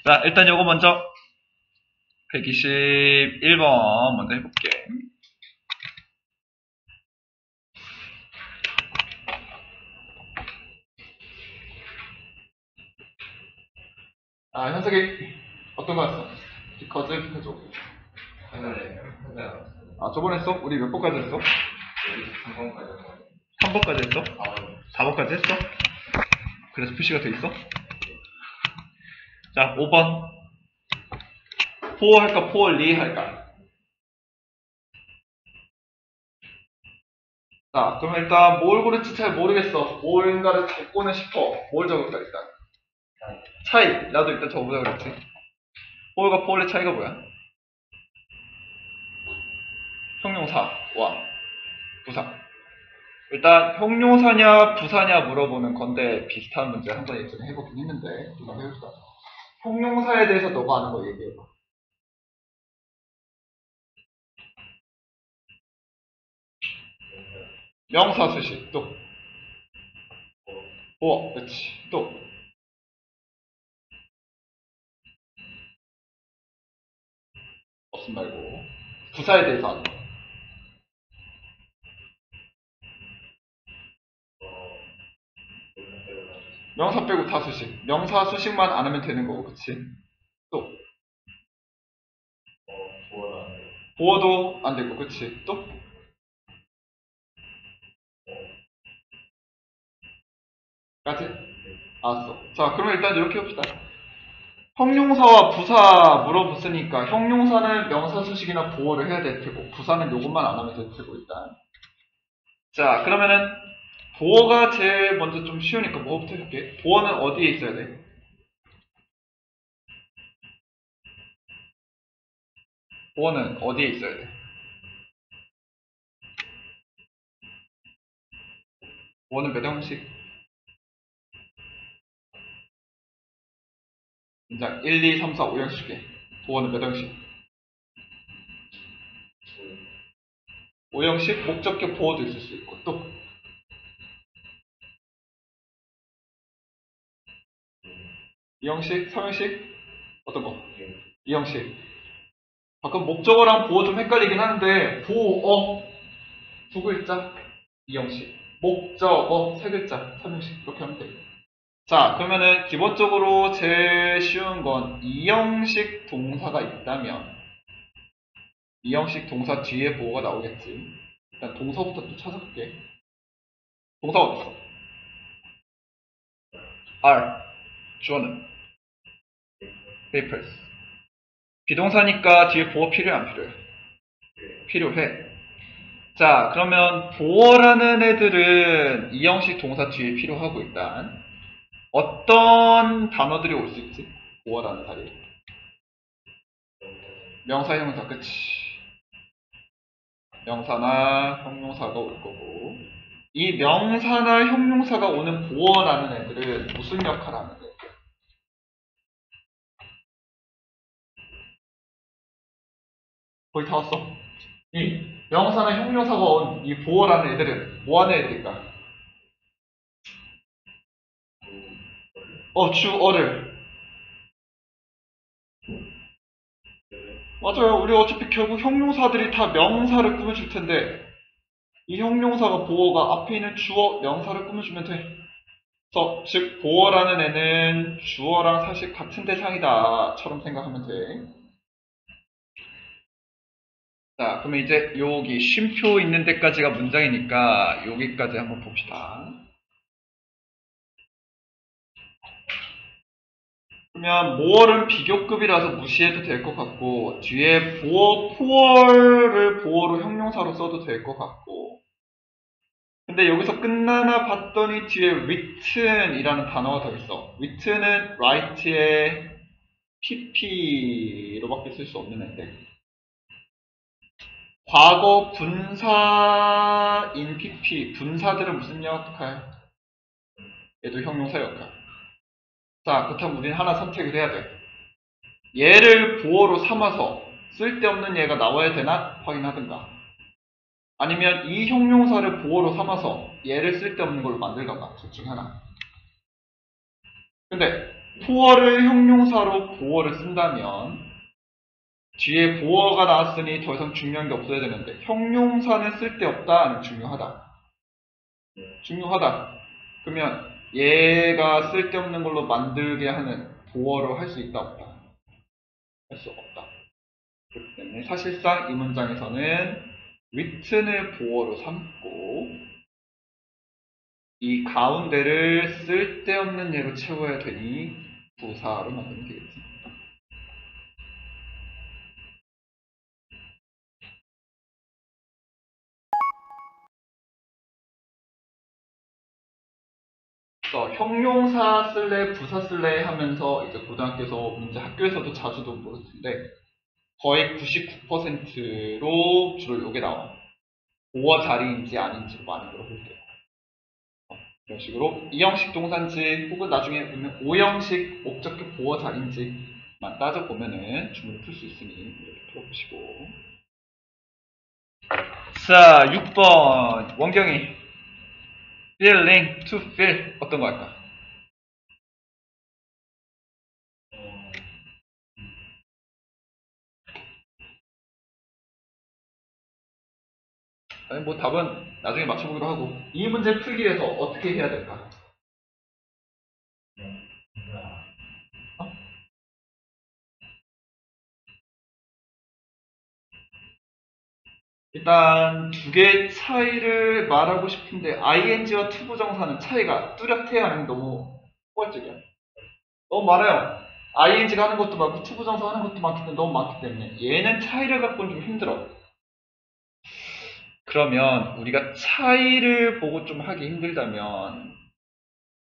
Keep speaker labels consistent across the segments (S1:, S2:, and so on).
S1: 자, 일단 요거 먼저 121번 먼저 해볼게. 현석이 어떤 거 했어? 비커즈 해줘. 저번에 했어? 우리 몇 번까지 했어? 3번까지 했어? 4번까지 했어? 그래서 표시가 돼 있어? 자, 5번. 포어 할까, 포어 리 할까? 자, 그럼 일단 뭘 고를지 잘 모르겠어. 뭘인가를 적고는 싶어. 뭘 적을까, 일단? 차이. 나도 일단 적어보자 그랬지. 포어가 포어의 차이가 뭐야? 형용사와 부사. 일단 형용사냐 부사냐 물어보는 건데 비슷한 문제 한번 예전에 해보긴 했는데 이거 해봅시다. 형용사에 대해서 너가 아는 거 얘기해봐. 명사 수식 또 그렇지. 또 없음 말고 부사에 대해서 아는 거. 명사 빼고 다 수식. 명사 수식만 안 하면 되는 거고, 그치? 또 보어도 안 되고, 그치? 또 까지? 알았어. 자, 그러면 일단 이렇게 해봅시다. 형용사와 부사 물어봤으니까 형용사는 명사 수식이나 보어를 해야 될 테고 부사는 요것만 안 하면 될 테고 일단. 자, 그러면은 보어가 제일 먼저 좀 쉬우니까 뭐부터 해볼게. 보어는 어디에 있어야 돼? 보어는 어디에 있어야 돼? 보어는 몇 형식? 자, 1, 2, 3, 4, 5형식에 보어는 몇 형식? 5형식? 목적격 보어도 있을 수 있고 또 2형식? 3형식? 어떤 거? 2형식. 가끔 목적어랑 보어 좀 헷갈리긴 하는데 보어 두 글자 2형식, 목적어 세 글자 3형식 이렇게 하면 돼요. 자, 그러면은 기본적으로 제일 쉬운 건 2형식 동사가 있다면 2형식 동사 뒤에 보어가 나오겠지. 일단 동사부터 또 찾아볼게. 동사 어딨어? are, 주어는 papers. 비동사니까 뒤에 보어 필요해 안 필요해? 필요해. 자, 그러면 보어라는 애들은 2형식 동사 뒤에 필요하고 일단 어떤 단어들이 올 수 있지? 보어라는 자리에. 명사, 형용사, 그치? 명사나 형용사가 올 거고 이 명사나 형용사가 오는 보어라는 애들은 무슨 역할을 하는 거야? 거의 다 왔어. 이 명사나 형용사가 온 이 보어라는 애들은 뭐 하는 애들일까? 주어를. 맞아요. 우리 어차피 결국 형용사들이 다 명사를 꾸며줄 텐데 이 형용사가 보어가 앞에 있는 주어, 명사를 꾸며주면 돼. 그래서 즉 보어라는 애는 주어랑 사실 같은 대상이다 처럼 생각하면 돼. 자, 그러면 이제 여기 쉼표 있는 데까지가 문장이니까 여기까지 한번 봅시다. 그러면 more은 비교급이라서 무시해도 될 것 같고 뒤에 poor를 보어로 형용사로 써도 될 것 같고 근데 여기서 끝나나 봤더니 뒤에 written이라는 단어가 더 있어. written은 write의 pp로밖에 쓸 수 없는 애인데 과거 분사인 pp 분사들은 무슨 역할? 얘도 형용사 역할. 자, 그렇다면 우리는 하나 선택을 해야 돼. 얘를 보어로 삼아서 쓸데없는 얘가 나와야 되나 확인하든가 아니면 이 형용사를 보어로 삼아서 얘를 쓸데없는 걸로 만들던가 둘 중 하나. 근데 포어를 형용사로 보어를 쓴다면 뒤에 보어가 나왔으니 더 이상 중요한 게 없어야 되는데 형용사는 쓸데없다 아니면 중요하다? 중요하다. 그러면 얘가 쓸데없는 걸로 만들게 하는 보어를 할 수 있다 없다? 할 수 없다. 그렇기 때문에 사실상 이 문장에서는 written을 보어로 삼고 이 가운데를 쓸데없는 예로 채워야 되니 부사로 만들면 되겠지. 그래서 형용사 쓸래 부사 쓸래 하면서 이제 고등학교에서 문제 학교에서도 자주도 물을 텐데 거의 99%로 주로 이게 나와. 보어 자리인지 아닌지로 많이 물어볼게요. 이런 식으로 이형식 동사인지 혹은 나중에 보면 오형식 목적격 보어 자리인지만 따져보면은 주문을 풀 수 있으니 이렇게 풀어보시고. 자, 6번 원경이 feeling, to feel 어떤 거 할까? 아니 뭐 답은 나중에 맞춰보기로 하고 이 문제 풀기 위해서 어떻게 해야 될까? 어? 일단 두 개의 차이를 말하고 싶은데 ing와 투부정사는 차이가 뚜렷해야 하는 너무 포괄적이야. 너무 많아요. ing가 하는 것도 많고 투부정사 하는 것도 많기 때문에 너무 많기 때문에 얘는 차이를 갖고는 좀 힘들어. 그러면 우리가 차이를 보고 좀 하기 힘들다면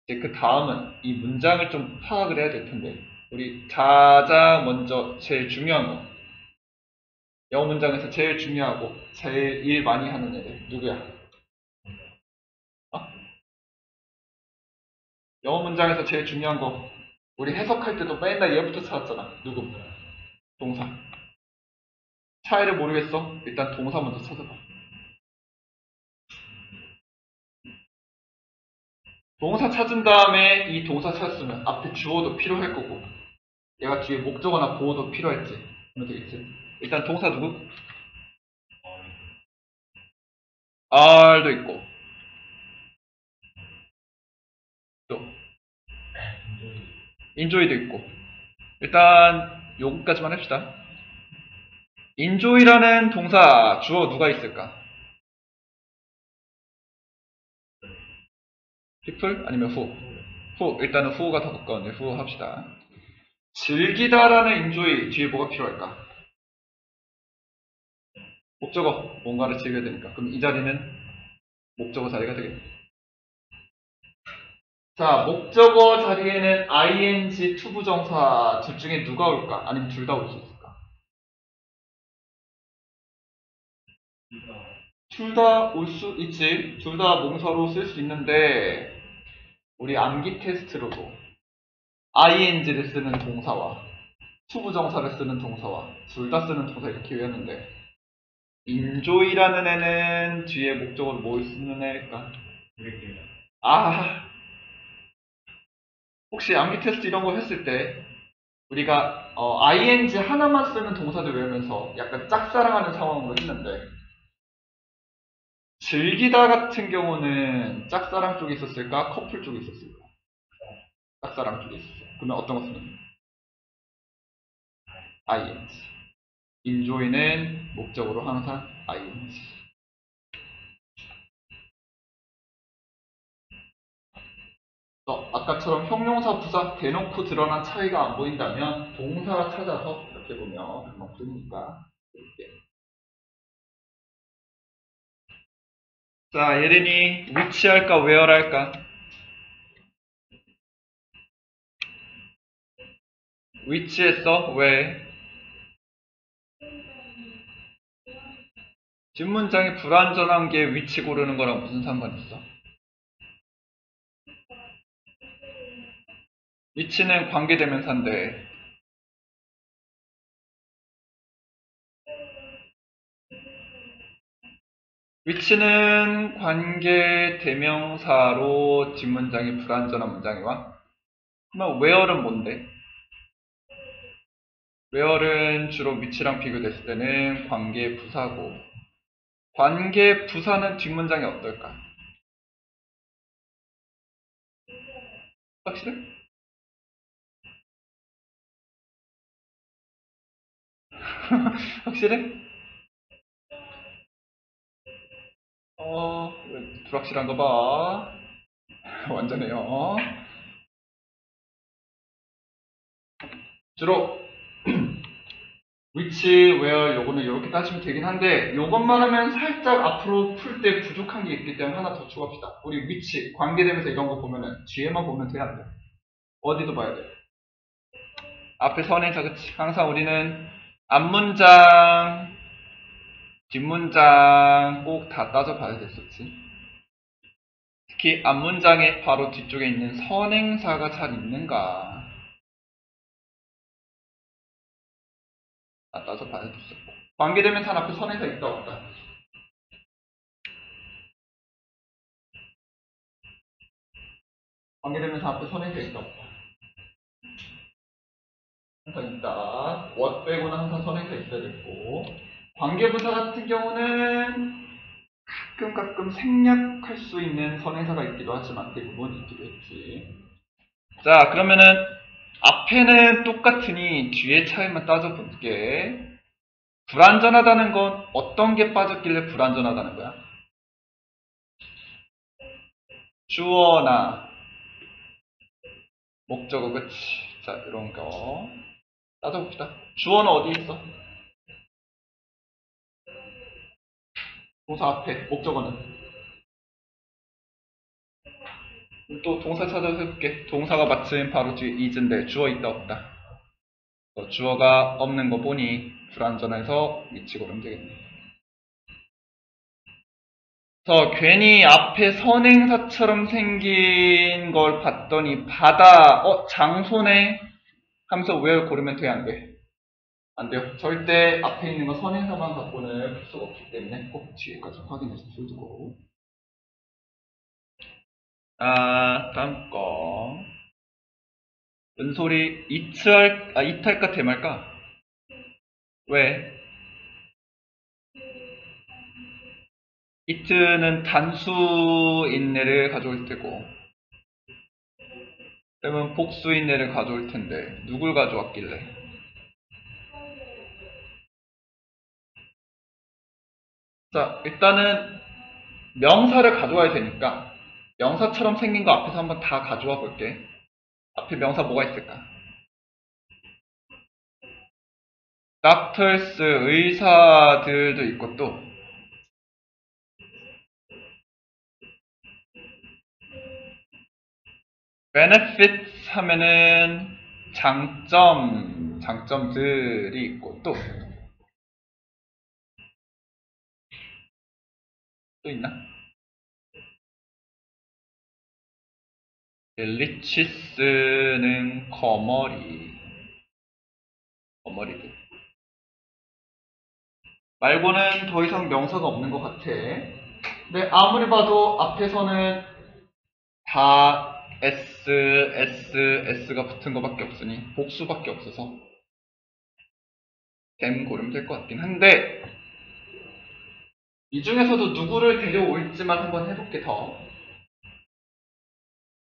S1: 이제 그 다음은 이 문장을 좀 파악을 해야 될 텐데 우리 가장 먼저 제일 중요한 거 영어 문장에서 제일 중요하고 제일 일 많이 하는 애들 누구야? 어? 영어 문장에서 제일 중요한 거 우리 해석할 때도 맨날 얘부터 찾았잖아. 누구? 동사. 차이를 모르겠어? 일단 동사 먼저 찾아봐. 동사 찾은 다음에 이 동사 찾았으면 앞에 주어도 필요할 거고 얘가 뒤에 목적어나 보어도 필요할지 그러면 되겠지. 일단 동사 누구? R도 있고 또 enjoy도 있고 일단 요거까지만 합시다. enjoy라는 동사 주어 누가 있을까? people 아니면 who? who 일단은 who가 더 가까운데 who 합시다. 즐기다라는 enjoy 뒤에 뭐가 필요할까? 목적어 뭔가를 즐겨야 되니까 그럼 이 자리는 목적어 자리가 되겠네. 자 목적어 자리에는 ing 투부정사 둘 중에 누가 올까? 아니면 둘 다 올 수 있을까? 둘 다 올 수 있지. 둘 다 몽사로 쓸 수 있는데 우리 암기 테스트로도 ing를 쓰는 동사와 투부정사를 쓰는 동사와 둘 다 쓰는 동사 이렇게 외웠는데 enjoy라는 애는 뒤에 목적어를 뭘 쓰는 애일까? 아 혹시 암기 테스트 이런 거 했을 때 우리가 ing 하나만 쓰는 동사들 외우면서 약간 짝사랑하는 상황으로 했는데 즐기다 같은 경우는 짝사랑 쪽에 있었을까? 커플 쪽에 있었을까? 짝사랑 쪽에 있었어. 그러면 어떤 거 쓰면? ing. enjoy는 목적으로 항상 ing. 아까처럼 형용사, 부사 대놓고 드러난 차이가 안 보인다면 동사 찾아서 이렇게 보면 금방 풀리니까 이렇게. 자, 예린이 which 할까 where 할까? which 했어? 왜? 뒷문장이 불완전한 게 which 고르는 거랑 무슨 상관 있어? which는 관계대명사인데 which는 관계대명사로 뒷문장이 불완전한 문장이 와? 그러면 where는 뭔데? where는 주로 위치랑 비교됐을 때는 관계 부사고, 관계 부사는 뒷문장이 어떨까? 확실해? 확실해? 불확실한 거 봐. 완전해요. 주로 which, where 요거는 이렇게 따지면 되긴 한데 요것만 하면 살짝 앞으로 풀 때 부족한 게 있기 때문에 하나 더 추가합시다. 우리 which 관계되면서 이런 거 보면은 뒤에만 보면 돼, 안 돼? 어디도 봐야 돼. 앞에 선행사, 그치? 항상 우리는 앞문장, 뒷문장 꼭 다 따져봐야 됐었지. 특히 앞문장의 바로 뒤쪽에 있는 선행사가 잘 있는가 다 따져봐야 됐었고, 관계되면서 앞에 선행사 있다 없다? 관계되면서 앞에 선행사 있다 없다? 항상 있다. what 빼고는 항상 선행사 있어야 됐고, 관계부사 같은 경우는 가끔 생략할 수 있는 선행사가 있기도 하지만 대부분 있기도 했지. 자, 그러면은 앞에는 똑같으니 뒤에 차이만 따져볼게. 불완전하다는 건 어떤 게 빠졌길래 불완전하다는 거야? 주어나 목적어, 그치? 자, 이런 거 따져봅시다. 주어는 어디 있어? 동사 앞에, 목적어는? 또 동사 찾아서 해볼게. 동사가 마침 바로 뒤에 is인데 주어 있다 없다? 주어가 없는 거 보니 불완전해서 위치 고르면 되겠네. 그래서 괜히 앞에 선행사처럼 생긴 걸 봤더니 바다, 장소네 하면서 where 고르면 돼, 안 돼? 안 돼요. 절대 앞에 있는 거 선행사만 갖고는 풀 수가 없기 때문에 꼭 뒤에까지 확인해서 풀고. 다음 거. 은솔이 it할까 대말까? 왜? it는 단수인내를 가져올 테고, 그러면 복수인내를 가져올 텐데, 누굴 가져왔길래? 자, 일단은 명사를 가져와야 되니까 명사처럼 생긴 거 앞에서 한번 다 가져와 볼게. 앞에 명사 뭐가 있을까? doctors, 의사들도 있고, 또 benefits 하면은 장점들이 있고, 또 있나? 리치스는 거머리들 말고는 더 이상 명사가 없는 것 같아. 근데 아무리 봐도 앞에서는 다 S가 붙은 것밖에 없으니 복수밖에 없어서 댐 고르면 될 것 같긴 한데, 이 중에서도 누구를 데려올지만 한번 해볼게. 더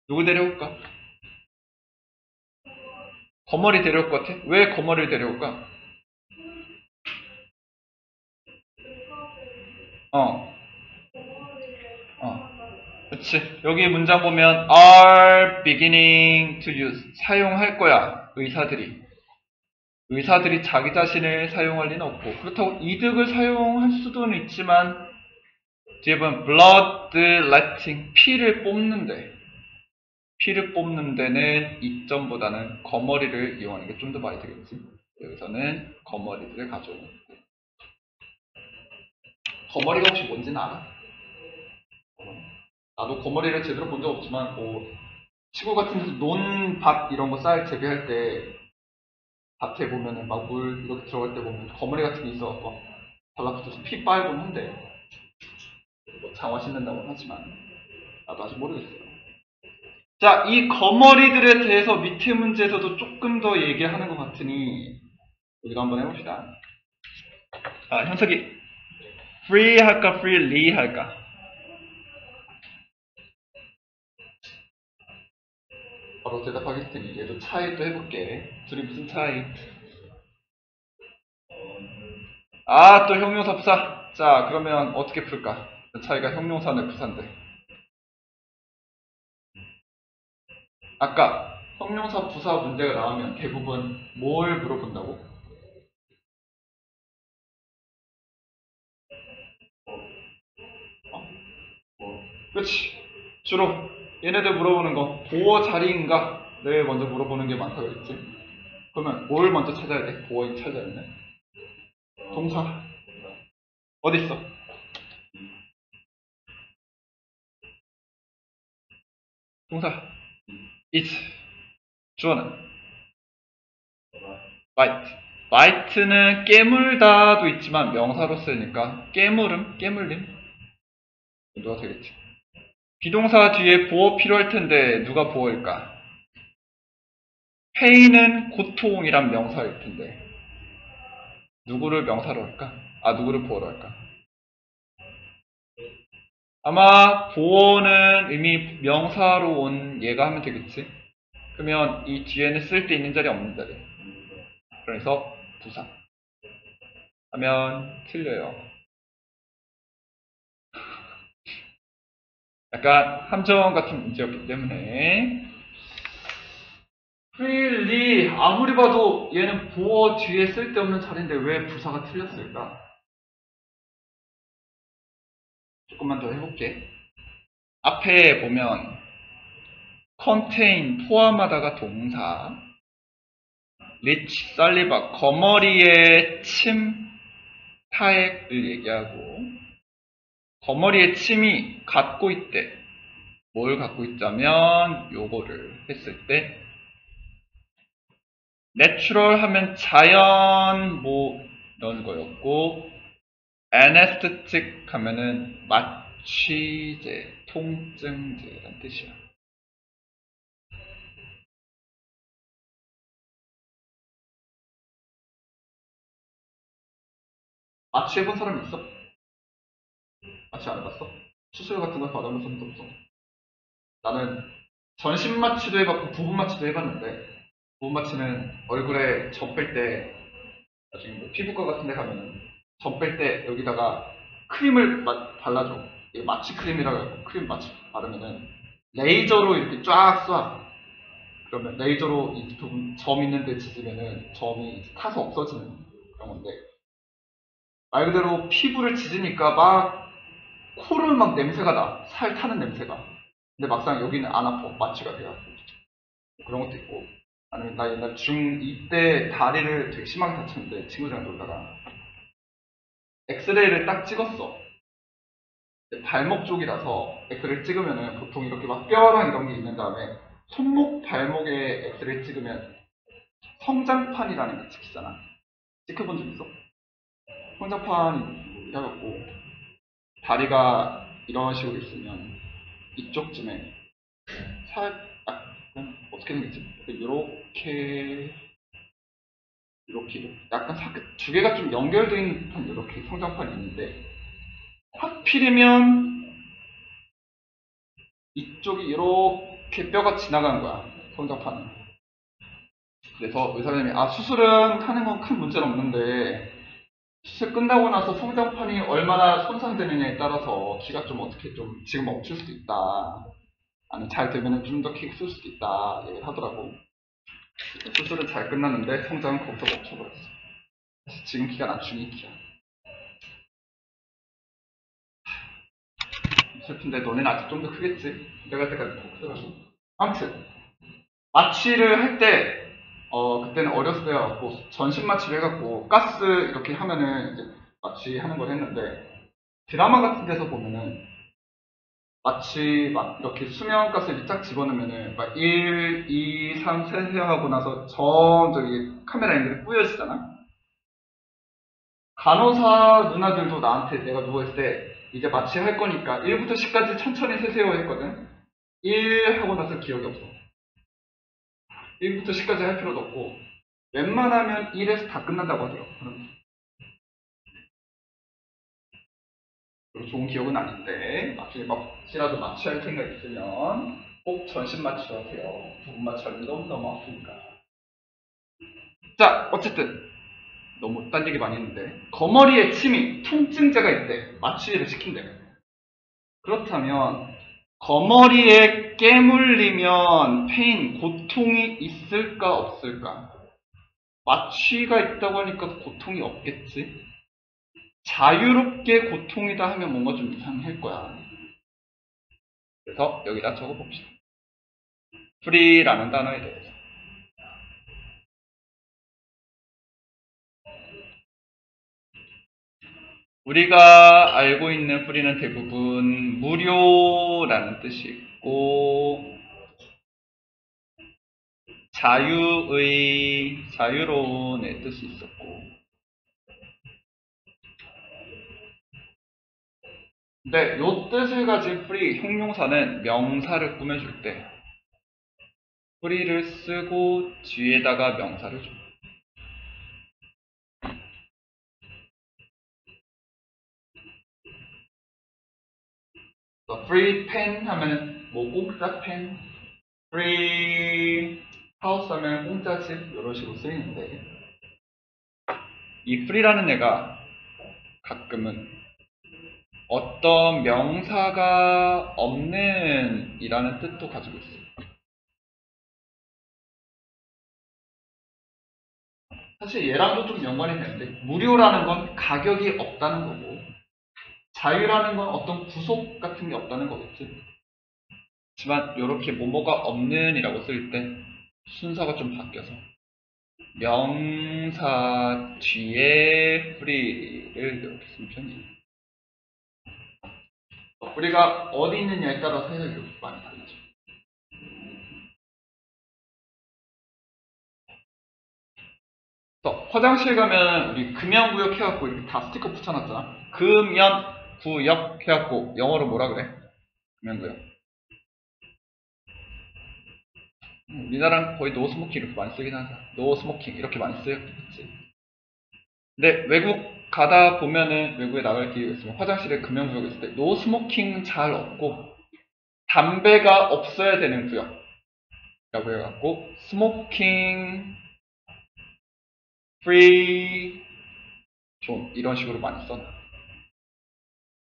S1: 누구 데려올까? 거머리 데려올 것 같아? 왜 거머리를 데려올까? 그치. 여기 문장 보면 are beginning to use, 사용할 거야. 의사들이 자기 자신을 사용할 리는 없고, 그렇다고 이득을 사용할 수도는 있지만 뒤에 보면 bloodletting, 피를 뽑는 데는 이점보다는 거머리를 이용하는 게 좀 더 많이 되겠지. 여기서는 거머리들을 가져오는. 거머리가 혹시 뭔지는 알아? 나도 거머리를 제대로 본 적 없지만 시골 같은 데서 논밭 이런 거 쌀 재배할 때 밭에 보면은 막 물 이렇게 들어갈 때 보면 거머리 같은 게 있어갖고 달라붙어서 피 빨곤 한데, 뭐 장화 신는다고 하지만 나도 아직 모르겠어요. 자, 이 거머리들에 대해서 밑에 문제에서도 조금 더 얘기하는 것 같으니 우리가 한번 해봅시다. 아, 현석이 free 할까 freely 할까? 바로 대답하겠을 테니 얘도 차이도 해볼게. 둘이 무슨 차이? 아, 또 형용사 부사. 자, 그러면 어떻게 풀까? 그 차이가 형용사네 부사인데. 아까 형용사 부사 문제가 나오면 대부분 뭘 물어본다고? 그렇지. 주로 얘네들 물어보는 거 보어 자리인가? 를 먼저 물어보는 게 많다고 그랬지. 그러면 뭘 먼저 찾아야 돼? 보어인 찾아야되네. 동사 어디 있어? 동사 is. 주어는 bite. bite는 깨물다도 있지만 명사로 쓰니까 깨물음, 깨물림 정도가 되겠지. 비동사 뒤에 보어 필요할 텐데 누가 보어일까? pain은 고통이란 명사일 텐데 누구를 명사로 할까? 아, 누구를 보어로 할까? 아마 보어는 이미 명사로 온 얘가 하면 되겠지. 그러면 이 뒤에는 쓸 데 있는 자리 없는 자리. 그래서 부사 하면 틀려요. 약간 함정 같은 문제였기 때문에 freely 아무리 봐도 얘는 보어 뒤에 쓸데없는 자리인데 왜 부사가 틀렸을까? 조금만 더 해볼게. 앞에 보면 contain 포함하다가 동사, reach saliva 거머리에 침 타액을 얘기하고 거머리에 침이 갖고 있대. 뭘 갖고 있자면 요거를 했을 때 내추럴 하면 자연 뭐 이런 거였고 anesthetic 하면은 마취제, 통증제란 뜻이야. 마취 해본 사람 있어? 마취 안 해봤어? 수술 같은 거 받아본 사람도 없어. 나는 전신 마취도 해봤고 부분 마취도 해봤는데 부분 마취는 얼굴에 점 뺄 때 나중에 뭐 피부과 같은 데 가면 점 뺄 때 여기다가 크림을 발라줘. 이게 마취 크림이라고 해서 크림 마취 바르면은 레이저로 이렇게 쫙 쏴. 그러면 레이저로 이 부분 점 있는 데 지지면은 점이 타서 없어지는 그런 건데 말 그대로 피부를 지지니까 막 코를 막 냄새가 나. 살 타는 냄새가. 근데 막상 여기는 안 아파. 마취가 돼가지고. 그런 것도 있고. 아니면 나 옛날 중2 때 다리를 되게 심하게 다쳤는데 친구들이랑 놀다가 엑스레이를 딱 찍었어. 발목 쪽이라서 엑스레이 찍으면은 보통 이렇게 막 뼈랑 이런 게 있는 다음에 손목, 발목에 엑스레이 찍으면 성장판이라는 게 찍히잖아. 찍혀본 적 있어? 성장판이 해갖고 다리가 이런 식으로 있으면 이쪽쯤에 어떻게 생겼지? 이렇게 약간 두 개가 좀 연결되어 있는 듯한 이렇게 성장판이 있는데 하필이면 이쪽이 이렇게 뼈가 지나간 거야. 성장판은. 그래서 의사님이 수술은 하는 건 큰 문제는 없는데 수술 끝나고 나서 성장판이 얼마나 손상되느냐에 따라서 키가 좀 어떻게 좀 지금 멈출 수도 있다. 아니면 잘 되면 좀 더 키가 쓸 수도 있다 얘기를 하더라고. 수술은 잘 끝났는데 성장은 거기서 멈춰버렸어. 지금 키가 난 중2 키야. 슬픈데 너네는 아직 좀 더 크겠지? 내가 할 때까지 더 크더라고. 아무튼 마취를 할 때 그때는 어렸을 때여갖고 전신 마취를 해갖고 가스 이렇게 하면은 이제 마취하는 걸 했는데 드라마 같은 데서 보면은 마치 막 이렇게 수면가스를 쫙 집어넣으면은 막 1, 2, 3, 4 하고 나서 점점 이게 카메라 앵글이 뿌여지잖아. 간호사 누나들도 나한테 내가 누워있을 때 이제 마취할 거니까 1부터 10까지 천천히 세세요 했거든. 1 하고 나서 기억이 없어. 1부터 10까지 할 필요도 없고 웬만하면 1에서 다 끝난다고 하더라고. 별로 좋은 기억은 아닌데 나중에 혹시라도 마취할 생각 있으면 꼭 전신 마취하세요. 부분 마취하면 너무너무 아프니까. 자, 어쨌든 너무 딴 얘기 많이 했는데 거머리에 침이 통증제가 있대. 마취를 시킨대. 그렇다면 거머리에 깨물리면 페인, 고통이 있을까 없을까? 마취가 있다고 하니까 고통이 없겠지? 자유롭게 고통이다 하면 뭔가 좀 이상할 거야. 그래서 여기다 적어봅시다. free라는 단어에 대해서. 우리가 알고 있는 free는 대부분 무료라는 뜻이 있고 자유로운의 뜻이 있었고 근데 요 뜻을 가진 free 형용사는 명사를 꾸며줄 때 free를 쓰고 뒤에다가 명사를 줘. free pen 하면 뭐 공짜 펜, free house 하면 공짜 집 이런 식으로 쓰이는데 이 free라는 애가 가끔은 어떤 명사가 없는 이라는 뜻도 가지고 있어요. 사실 얘랑도 좀 연관이 되는데 무료라는 건 가격이 없다는 거고 자유라는 건 어떤 구속 같은 게 없다는 거겠지. 하지만 이렇게 뭐뭐가 없는 이라고 쓸 때 순서가 좀 바뀌어서 명사 뒤에 free를 이렇게 쓰면 편해요. 우리가 어디 있느냐에 따라서 해석이 많이 다르죠. 화장실 가면 우리 금연구역 해갖고 이렇게 다 스티커 붙여놨잖아. 금연구역 해갖고 영어로 뭐라 그래? 금연구역. 우리나라는 거의 노스모킹 이렇게 많이 쓰긴 하죠. 노스모킹 이렇게 많이 쓰였겠지. 근데 외국 가다 보면은 외국에 나갈 기회가 있으면 화장실에 금연구역이 있을 때 노스모킹은 잘 없고 담배가 없어야 되는 구역이라고 해갖고 스모킹 프리 존 이런 식으로 많이 써놔.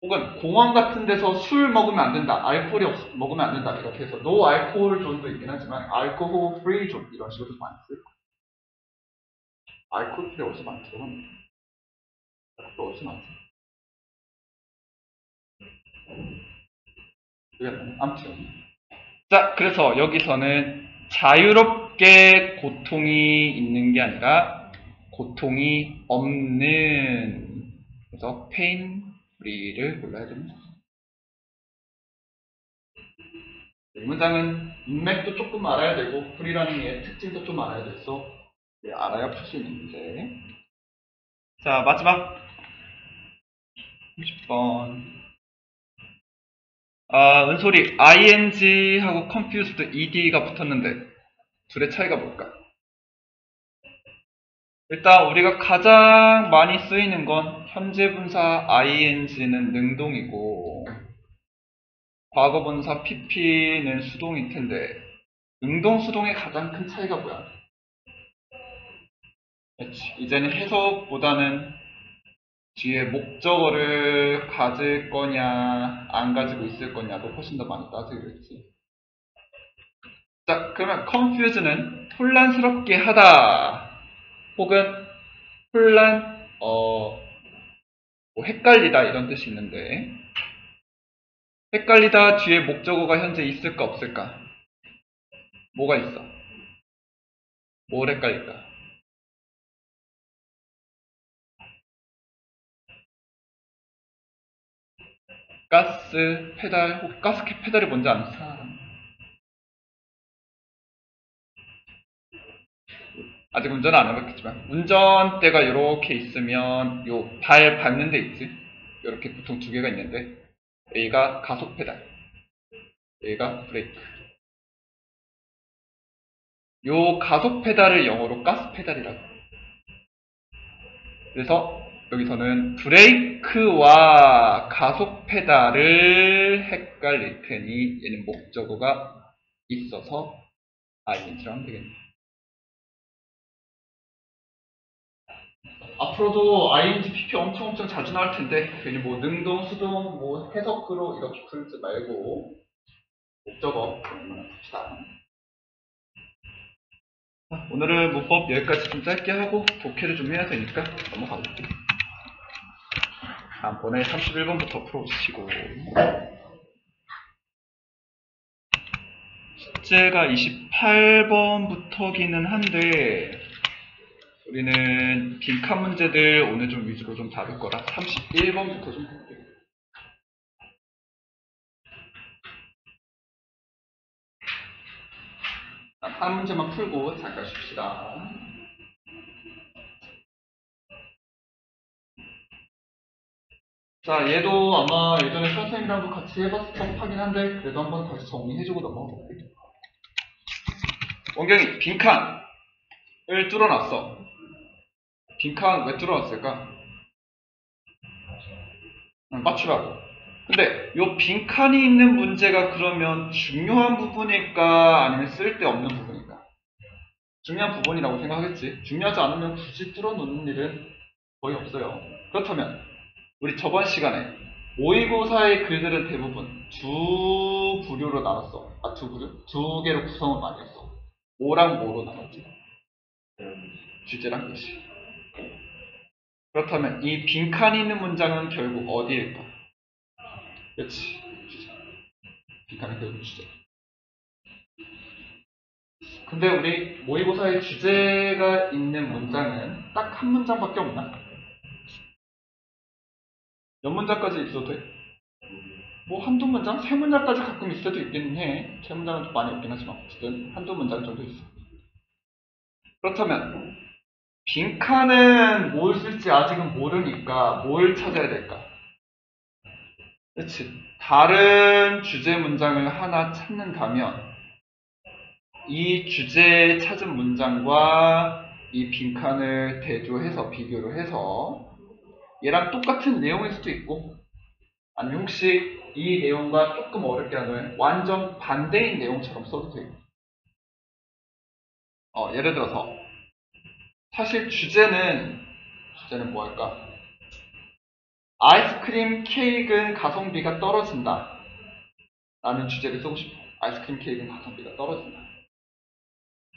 S1: 혹은 공원 같은 데서 술 먹으면 안 된다, 알코올이 먹으면 안 된다 이렇게 해서 노 알코올 존도 있긴 하지만 알코올 프리 존 이런 식으로 많이 쓸 거야. 알코올 프리 어디서 많이 들어봤는데 알코올 어디서 많이 들어? 아무튼 자, 그래서 여기서는 자유롭게 고통이 있는 게 아니라 고통이 없는, 그래서 pain free를 골라야 됩니다. 이 문장은 문맥도 조금 알아야 되고 free라는 게 특징도 좀 알아야 돼서 알아야 풀 수 있는 문제. 자, 마지막 30번. 은솔이 ing하고 confused ed가 붙었는데 둘의 차이가 뭘까? 일단 우리가 가장 많이 쓰이는 건 현재 분사 ing는 능동이고 과거 분사 pp는 수동일 텐데 능동 수동의 가장 큰 차이가 뭐야? 그렇지. 이제는 해석보다는 뒤에 목적어를 가질 거냐 안 가지고 있을 거냐도 훨씬 더 많이 따지겠지. 자, 그러면 confuse는 혼란스럽게 하다 혹은 뭐 헷갈리다 이런 뜻이 있는데 헷갈리다 뒤에 목적어가 현재 있을까 없을까? 뭐가 있어? 뭘 헷갈릴까? 가스 페달, 혹 가스 페달이 뭔지 아는 사람? 아직 운전은 안 해봤겠지만 운전대가 이렇게 있으면 요 발 밟는 데 있지? 이렇게 보통 두 개가 있는데 A가 가속 페달, 여기가 브레이크. 요 가속 페달을 영어로 가스 페달이라고. 그래서 여기서는 브레이크와 가속 페달을 헷갈릴 테니 얘는 목적어가 있어서 ing로 하면 되겠네. 앞으로도 ing, pp 엄청 자주 나올 텐데 괜히 뭐 능동, 수동, 뭐 해석으로 이렇게 풀지 말고 목적어 봅시다. 오늘은 문법 여기까지 좀 짧게 하고 독해를 좀 해야 되니까 넘어가 볼게요. 다음번에 31번부터 풀어주시고 숙제가 28번부터기는 한데 우리는 빈칸 문제들 오늘 좀 위주로 좀 다룰 거라 31번부터 좀 볼게요. 한 문제만 풀고 잠깐 쉽시다. 자, 얘도 아마 예전에 선생님이랑도 같이 해봤을 법하긴 한데 그래도 한번 다시 정리해주고 넘어가 볼게요. 원경이 빈칸을 뚫어놨어. 빈칸 왜 뚫어놨을까? 맞추라고. 근데 요 빈칸이 있는 문제가 그러면 중요한 부분일까 아니면 쓸데없는 부분일까? 중요한 부분이라고 생각하겠지. 중요하지 않으면 굳이 뚫어놓는 일은 거의 없어요. 그렇다면 우리 저번 시간에 모의고사의 글들은 대부분 두 부류로 나눴어. 두 부류? 두 개로 구성을 많이 했어. 뭐랑 뭐로 나눴지? 주제랑 예시. 그렇다면 이 빈칸이 있는 문장은 결국 어디일까? 그렇지. 주제. 빈칸은 결국 주제. 근데 우리 모의고사의 주제가 있는 문장은 딱 한 문장밖에 없나? 몇 문장까지 있어도 돼? 뭐 한두 문장? 세 문장까지 가끔 있을 때도 있긴 해. 세 문장은 좀 많이 없긴 하지만 어쨌든 한두 문장 정도 있어. 그렇다면 빈칸은 뭘 쓸지 아직은 모르니까 뭘 찾아야 될까? 그렇지. 다른 주제 문장을 하나 찾는다면 이 주제에 찾은 문장과 이 빈칸을 대조해서 비교를 해서 얘랑 똑같은 내용일 수도 있고 아니면 혹시 이 내용과 조금 어렵게 하면 완전 반대인 내용처럼 써도 돼요. 예를 들어서 사실 주제는 뭐 할까? 아이스크림 케이크는 가성비가 떨어진다 라는 주제를 쓰고 싶어. 아이스크림 케이크는 가성비가 떨어진다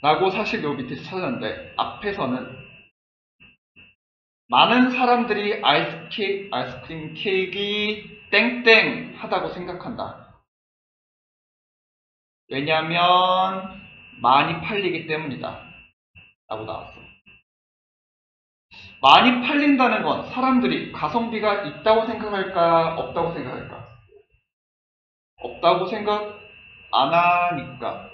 S1: 라고 사실 요 밑에서 찾았는데 앞에서는 많은 사람들이 아이스크림 케이크 땡땡 하다고 생각한다. 왜냐하면 많이 팔리기 때문이다 라고 나왔어. 많이 팔린다는 건 사람들이 가성비가 있다고 생각할까 없다고 생각할까? 없다고 생각 안 하니까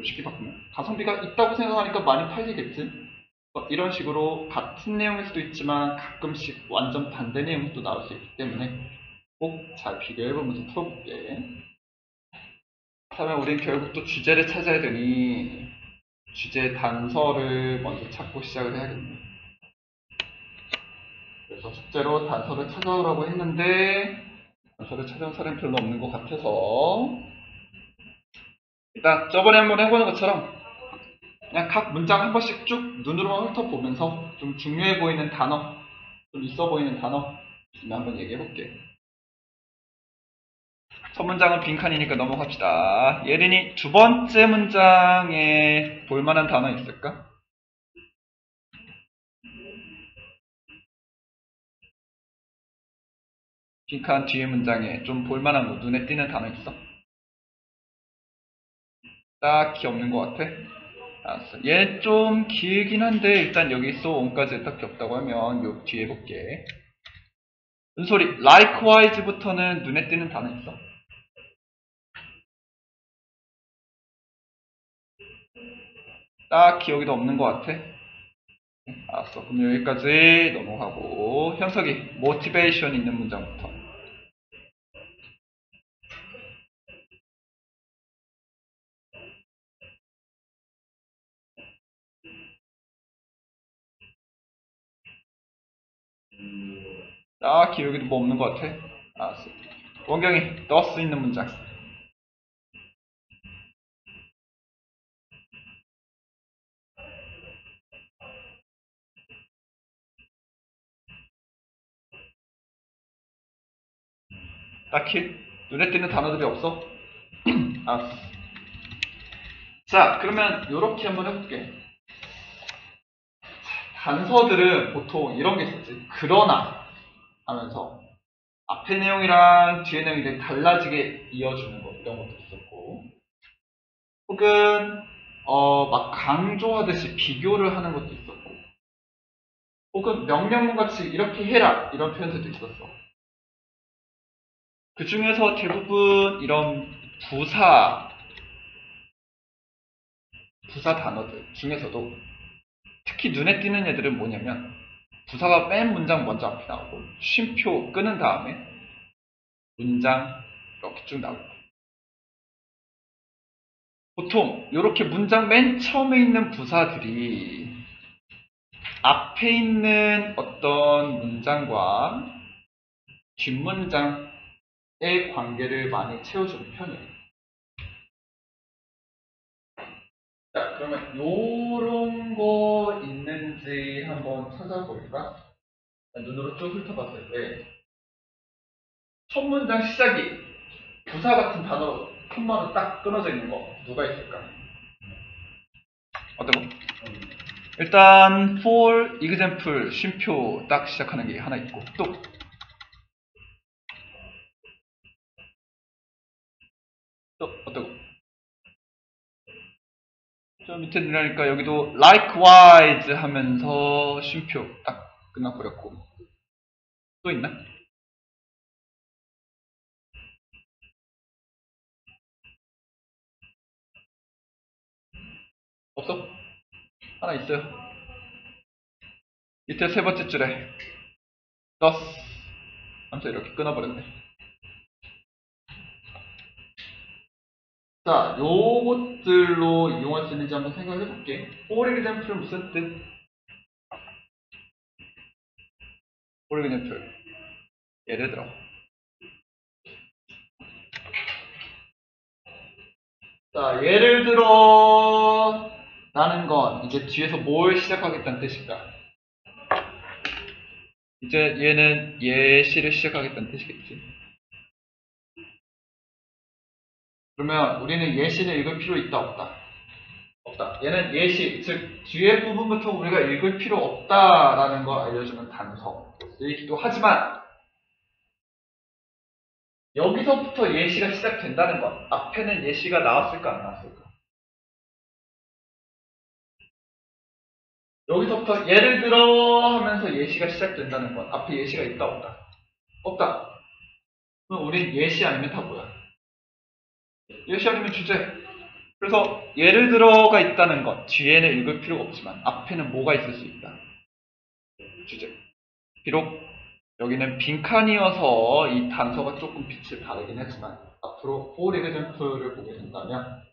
S1: 쉽게 바꾸면 가성비가 있다고 생각하니까 많이 팔리겠지. 이런 식으로 같은 내용일 수도 있지만 가끔씩 완전 반대 내용도 나올 수 있기 때문에 꼭 잘 비교해보면서 풀어볼게. 그렇다면 우린 결국 또 주제를 찾아야 되니 주제 단서를 먼저 찾고 시작을 해야겠네. 그래서 숙제로 단서를 찾아오라고 했는데 단서를 찾아온 사람이 별로 없는 것 같아서 일단 저번에 한번 해보는 것처럼 그냥 각 문장 한 번씩 쭉 눈으로만 훑어보면서 좀 중요해 보이는 단어, 좀 있어 보이는 단어 있으면 한번 얘기해볼게. 첫 문장은 빈칸이니까 넘어갑시다. 예린이 두 번째 문장에 볼만한 단어 있을까? 빈칸 뒤에 문장에 좀 볼만한 거, 눈에 띄는 단어 있어? 딱히 없는 것 같아? 알았어. 얘 좀 길긴 한데 일단 여기 so on까지 딱히 없다고 하면 요 뒤에 볼게. 은솔이 likewise부터는 눈에 띄는 단어 있어? 딱히 여기도 없는 것 같아? 알았어. 그럼 여기까지 넘어가고 현석이 motivation 있는 문장부터. 딱히 여기도 뭐 없는 것 같아. 알았어. 원경이 넣을 수 있는 문장. 딱히 눈에 띄는 단어들이 없어? 알았어. 자, 그러면 요렇게 한번 해볼게. 단서들은 보통 이런 게 있었지. 그러나 하면서 앞에 내용이랑 뒤에 내용이 되게 달라지게 이어주는 거, 이런 것도 있었고, 혹은 막 강조하듯이 비교를 하는 것도 있었고, 혹은 명령문 같이 이렇게 해라 이런 표현들도 있었어. 그 중에서 대부분 이런 부사 단어들 중에서도 특히 눈에 띄는 애들은 뭐냐면 부사가 맨 문장 먼저 앞에 나오고 쉼표 끄는 다음에 문장 이렇게 쭉 나오고, 보통 이렇게 문장 맨 처음에 있는 부사들이 앞에 있는 어떤 문장과 뒷문장의 관계를 많이 채워주는 편이에요. 자, 그러면 요런 거 있는지 한번 찾아볼까? 눈으로 쭉 훑어봤을 때 첫 문장 시작이 부사 같은 단어로 콤마로 딱 끊어져 있는 거 누가 있을까? 어떤 거? 일단 for example 쉼표 딱 시작하는 게 하나 있고, 또 어떤 거? 저 밑에 내려니까 여기도 likewise 하면서 쉼표 딱 끝나버렸고, 또 있나? 없어? 하나 있어요. 밑에 세 번째 줄에 thus 하면서 이렇게 끊어버렸네. 자, 요것들로 이용할 수 있는지 한번 생각해 볼게. for example은 무슨 뜻? for example 예를 들어, 자, 예를 들어 라는 건 이제 뒤에서 뭘 시작하겠다는 뜻일까? 이제 얘는 예시를 시작하겠다는 뜻이겠지. 그러면 우리는 예시를 읽을 필요 있다 없다? 없다. 얘는 예시, 즉 뒤에 부분부터 우리가 읽을 필요 없다라는 걸 알려주는 단서이기도 하지만, 여기서부터 예시가 시작된다는 것, 앞에는 예시가 나왔을까 안 나왔을까? 여기서부터 예를 들어 하면서 예시가 시작된다는 건 앞에 예시가 있다 없다? 없다. 그럼 우린 예시 아니면 다 뭐야? 예시 아니면 주제. 그래서 예를 들어가 있다는 것, 뒤에는 읽을 필요가 없지만 앞에는 뭐가 있을 수 있다? 주제. 비록 여기는 빈칸이어서 이 단서가 조금 빛을 발하긴 했지만, 앞으로 for example를 보게 된다면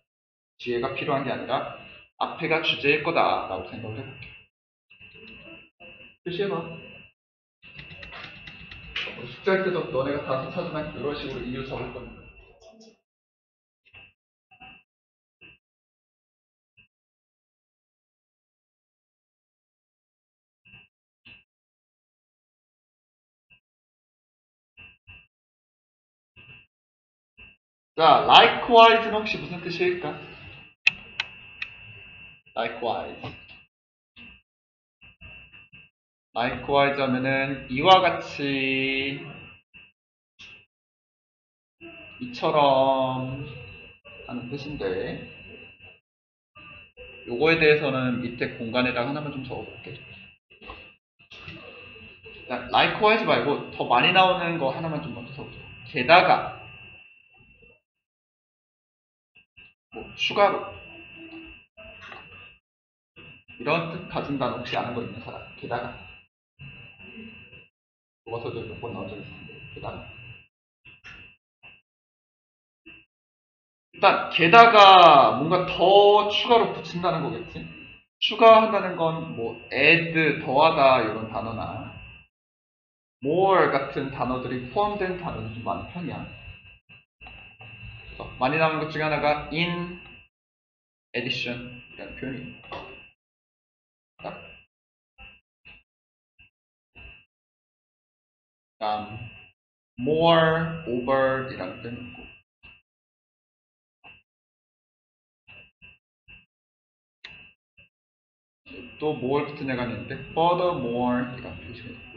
S1: 뒤에가 필요한 게 아니라 앞에가 주제일 거다라고 생각을 해볼게. 표시해봐. 숙제할 때도 너네가 단서 찾으면 이런 식으로 이유 적을 겁니다. 자, likewise는 혹시 무슨 뜻일까? likewise. likewise 하면은 이와 같이, 이처럼 하는 뜻인데, 요거에 대해서는 밑에 공간에다가 하나만 좀 적어볼게. 자, likewise 말고 더 많이 나오는 거 하나만 좀 먼저 적어줘. 게다가, 뭐 추가로, 이런 뜻 가진 단어 혹시 아는 거 있는 사람? 게다가. 교과서도 몇 번 나온 적 있었는데, 게다가. 일단 게다가 뭔가 더 추가로 붙인다는 거겠지? 추가한다는 건 뭐 add, 더하다 이런 단어나, more 같은 단어들이 포함된 단어는 좀 많은 편이야. 그래서 많이 나오는 것 중에 하나가 in addition 이라는 표현이 more over 이라는 표현이 있고 또 more 붙은 애가 있는데 furthermore 이라는 표시가 있고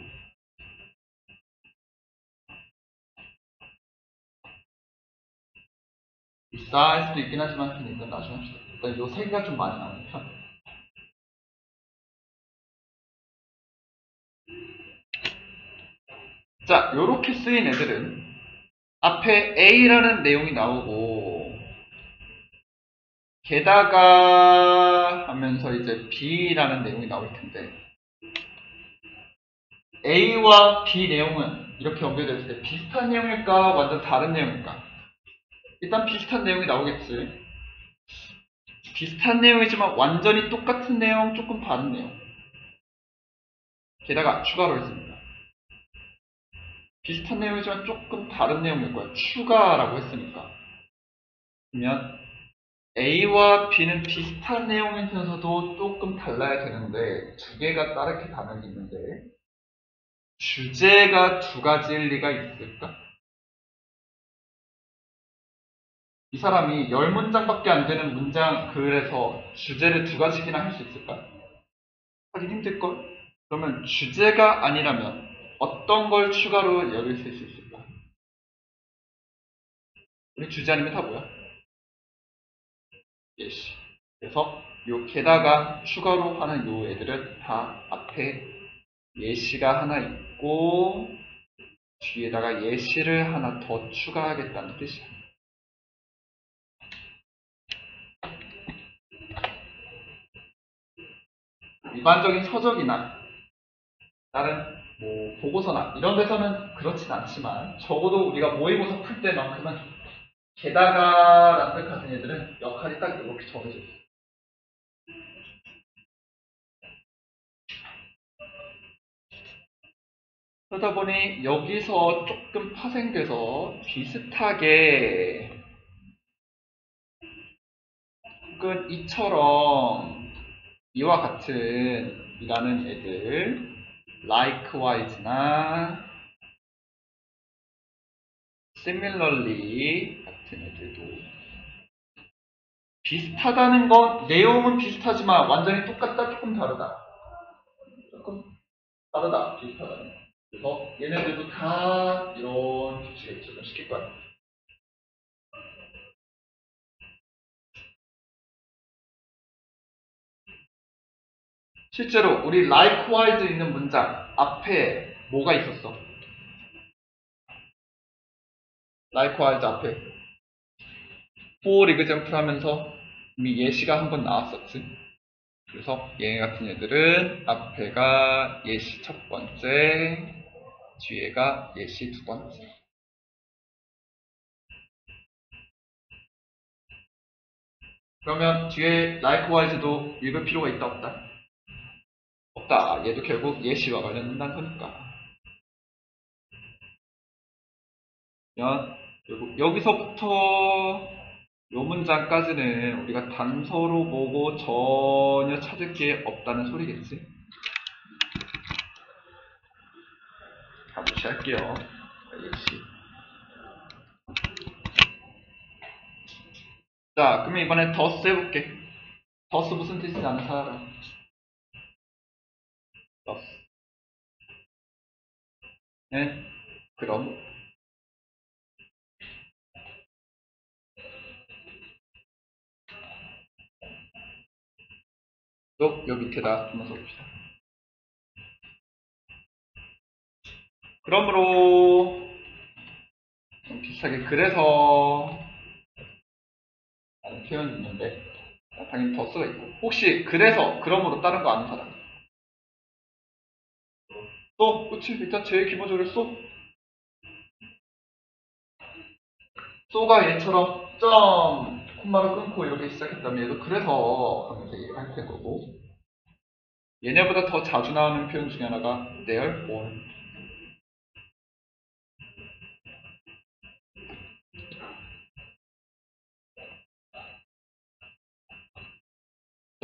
S1: besides 도 있긴 하지만 일단 나중에 합시다. 일단 요 세 개가 좀 많이 나오는 편. 자, 요렇게 쓰인 애들은 앞에 A라는 내용이 나오고 게다가 하면서 이제 B라는 내용이 나올 텐데 A와 B 내용은 이렇게 연결됐을 때 비슷한 내용일까 완전 다른 내용일까? 일단 비슷한 내용이 나오겠지. 비슷한 내용이지만 완전히 똑같은 내용, 조금 다른 내용. 게다가 추가로 했습니다. 비슷한 내용이지만 조금 다른 내용일 거야. 추가라고 했으니까. 그러면 A와 B는 비슷한 내용이면서도 조금 달라야 되는데 두 개가 다르게 단어가 있는데 주제가 두 가지일 리가 있을까? 이 사람이 10문장밖에 안 되는 문장 글에서 주제를 두 가지나 할 수 있을까? 하긴 힘들걸? 그러면 주제가 아니라면 어떤 걸 추가로 여길 수 있을까? 우리 주제 아니면 다 뭐야? 예시. 그래서 요 게다가 추가로 하는 요 애들은 다 앞에 예시가 하나 있고 뒤에다가 예시를 하나 더 추가하겠다는 뜻이야. 일반적인 서적이나 다른 뭐 보고서나 이런 데서는 그렇진 않지만 적어도 우리가 모의고사 풀 때만큼은 게다가라는 뜻 가진 애들은 역할이 딱 이렇게 정해져 있어. 그러다 보니 여기서 조금 파생돼서 비슷하게 혹은 이처럼 이와 같은 이라는 애들 likewise나 similarly 같은 애들도 비슷하다는 건 내용은 비슷하지만 완전히 똑같다 조금 다르다. 조금 다르다 비슷하다는 거. 그래서 얘네들도 다 이런 규칙에 적용시킬 거야. 실제로 우리 likewise 있는 문장 앞에 뭐가 있었어? likewise 앞에 for example 하면서 이미 예시가 한 번 나왔었지. 그래서 얘 같은 애들은 앞에가 예시 첫 번째, 뒤에가 예시 두 번째. 그러면 뒤에 likewise도 읽을 필요가 있다 없다? 없다. 얘도 결국 예시와 관련된 거니까. 그러면 여기서부터 요 문장까지는 우리가 단서로 보고 전혀 찾을 게 없다는 소리겠지. 다 무시할게요. 예시. 자, 그러면 이번에 더스 해볼게. 더스 무슨 뜻인지 아는 사람? 더스. 네? 그럼. 또, 요 밑에다 한번 써봅시다. 그러므로, 좀 비슷하게, 그래서, 라는 표현이 있는데, 당연히 더스가 있고. 혹시, 그래서, 그러므로 다른 거 아는 사람? 또, 그치, 일단 제일 기본적으로 쏘가 얘처럼 점, 콤마로 끊고 이렇게 시작했다면 얘도 그래서 하면서 얘기할 거고 얘네보다 더 자주 나오는 표현 중에 하나가 therefore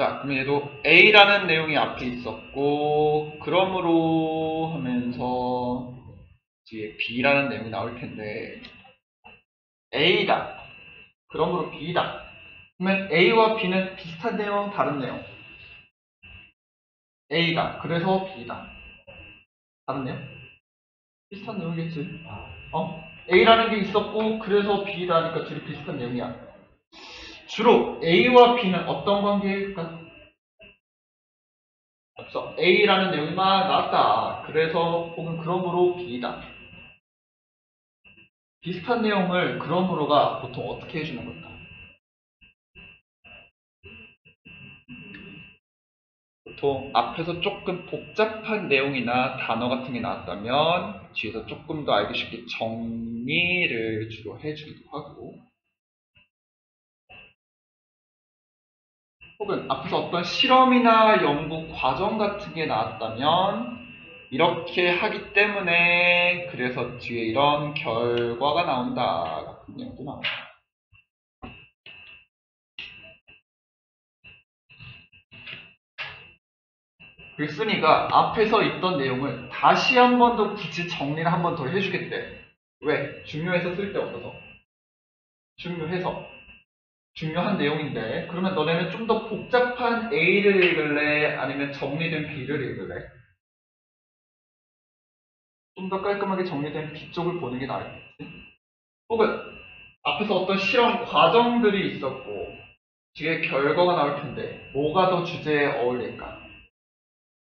S1: 자, 그럼 얘도 A라는 내용이 앞에 있었고, 그러므로 하면서 뒤에 B라는 내용이 나올 텐데, A다. 그러므로 B다. 그러면 A와 B는 비슷한 내용, 다른 내용? A다. 그래서 B다. 다른 내용? 비슷한 내용이겠지. A라는 게 있었고, 그래서 B다니까 둘이 비슷한 내용이야. 주로 A와 B는 어떤 관계일까? 없어. A라는 내용이 막 나왔다. 그래서 혹은 그러므로 B다. 비슷한 내용을 그러므로가 보통 어떻게 해주는 걸까? 보통 앞에서 조금 복잡한 내용이나 단어 같은 게 나왔다면 뒤에서 조금 더 알기 쉽게 정리를 주로 해주기도 하고, 혹은 앞에서 어떤 실험이나 연구 과정 같은 게 나왔다면 이렇게 하기 때문에 그래서 뒤에 이런 결과가 나온다 같은 내용도 나옵니다. 글쓴이가 앞에서 있던 내용을 다시 한 번 더 굳이 정리를 한 번 더 해주겠대. 왜? 중요해서 쓸데없어서. 중요해서. 중요한 내용인데, 그러면 너네는 좀 더 복잡한 A를 읽을래? 아니면 정리된 B를 읽을래? 좀 더 깔끔하게 정리된 B 쪽을 보는 게 나을겠지? 혹은 앞에서 어떤 실험 과정들이 있었고 뒤에 결과가 나올 텐데 뭐가 더 주제에 어울릴까?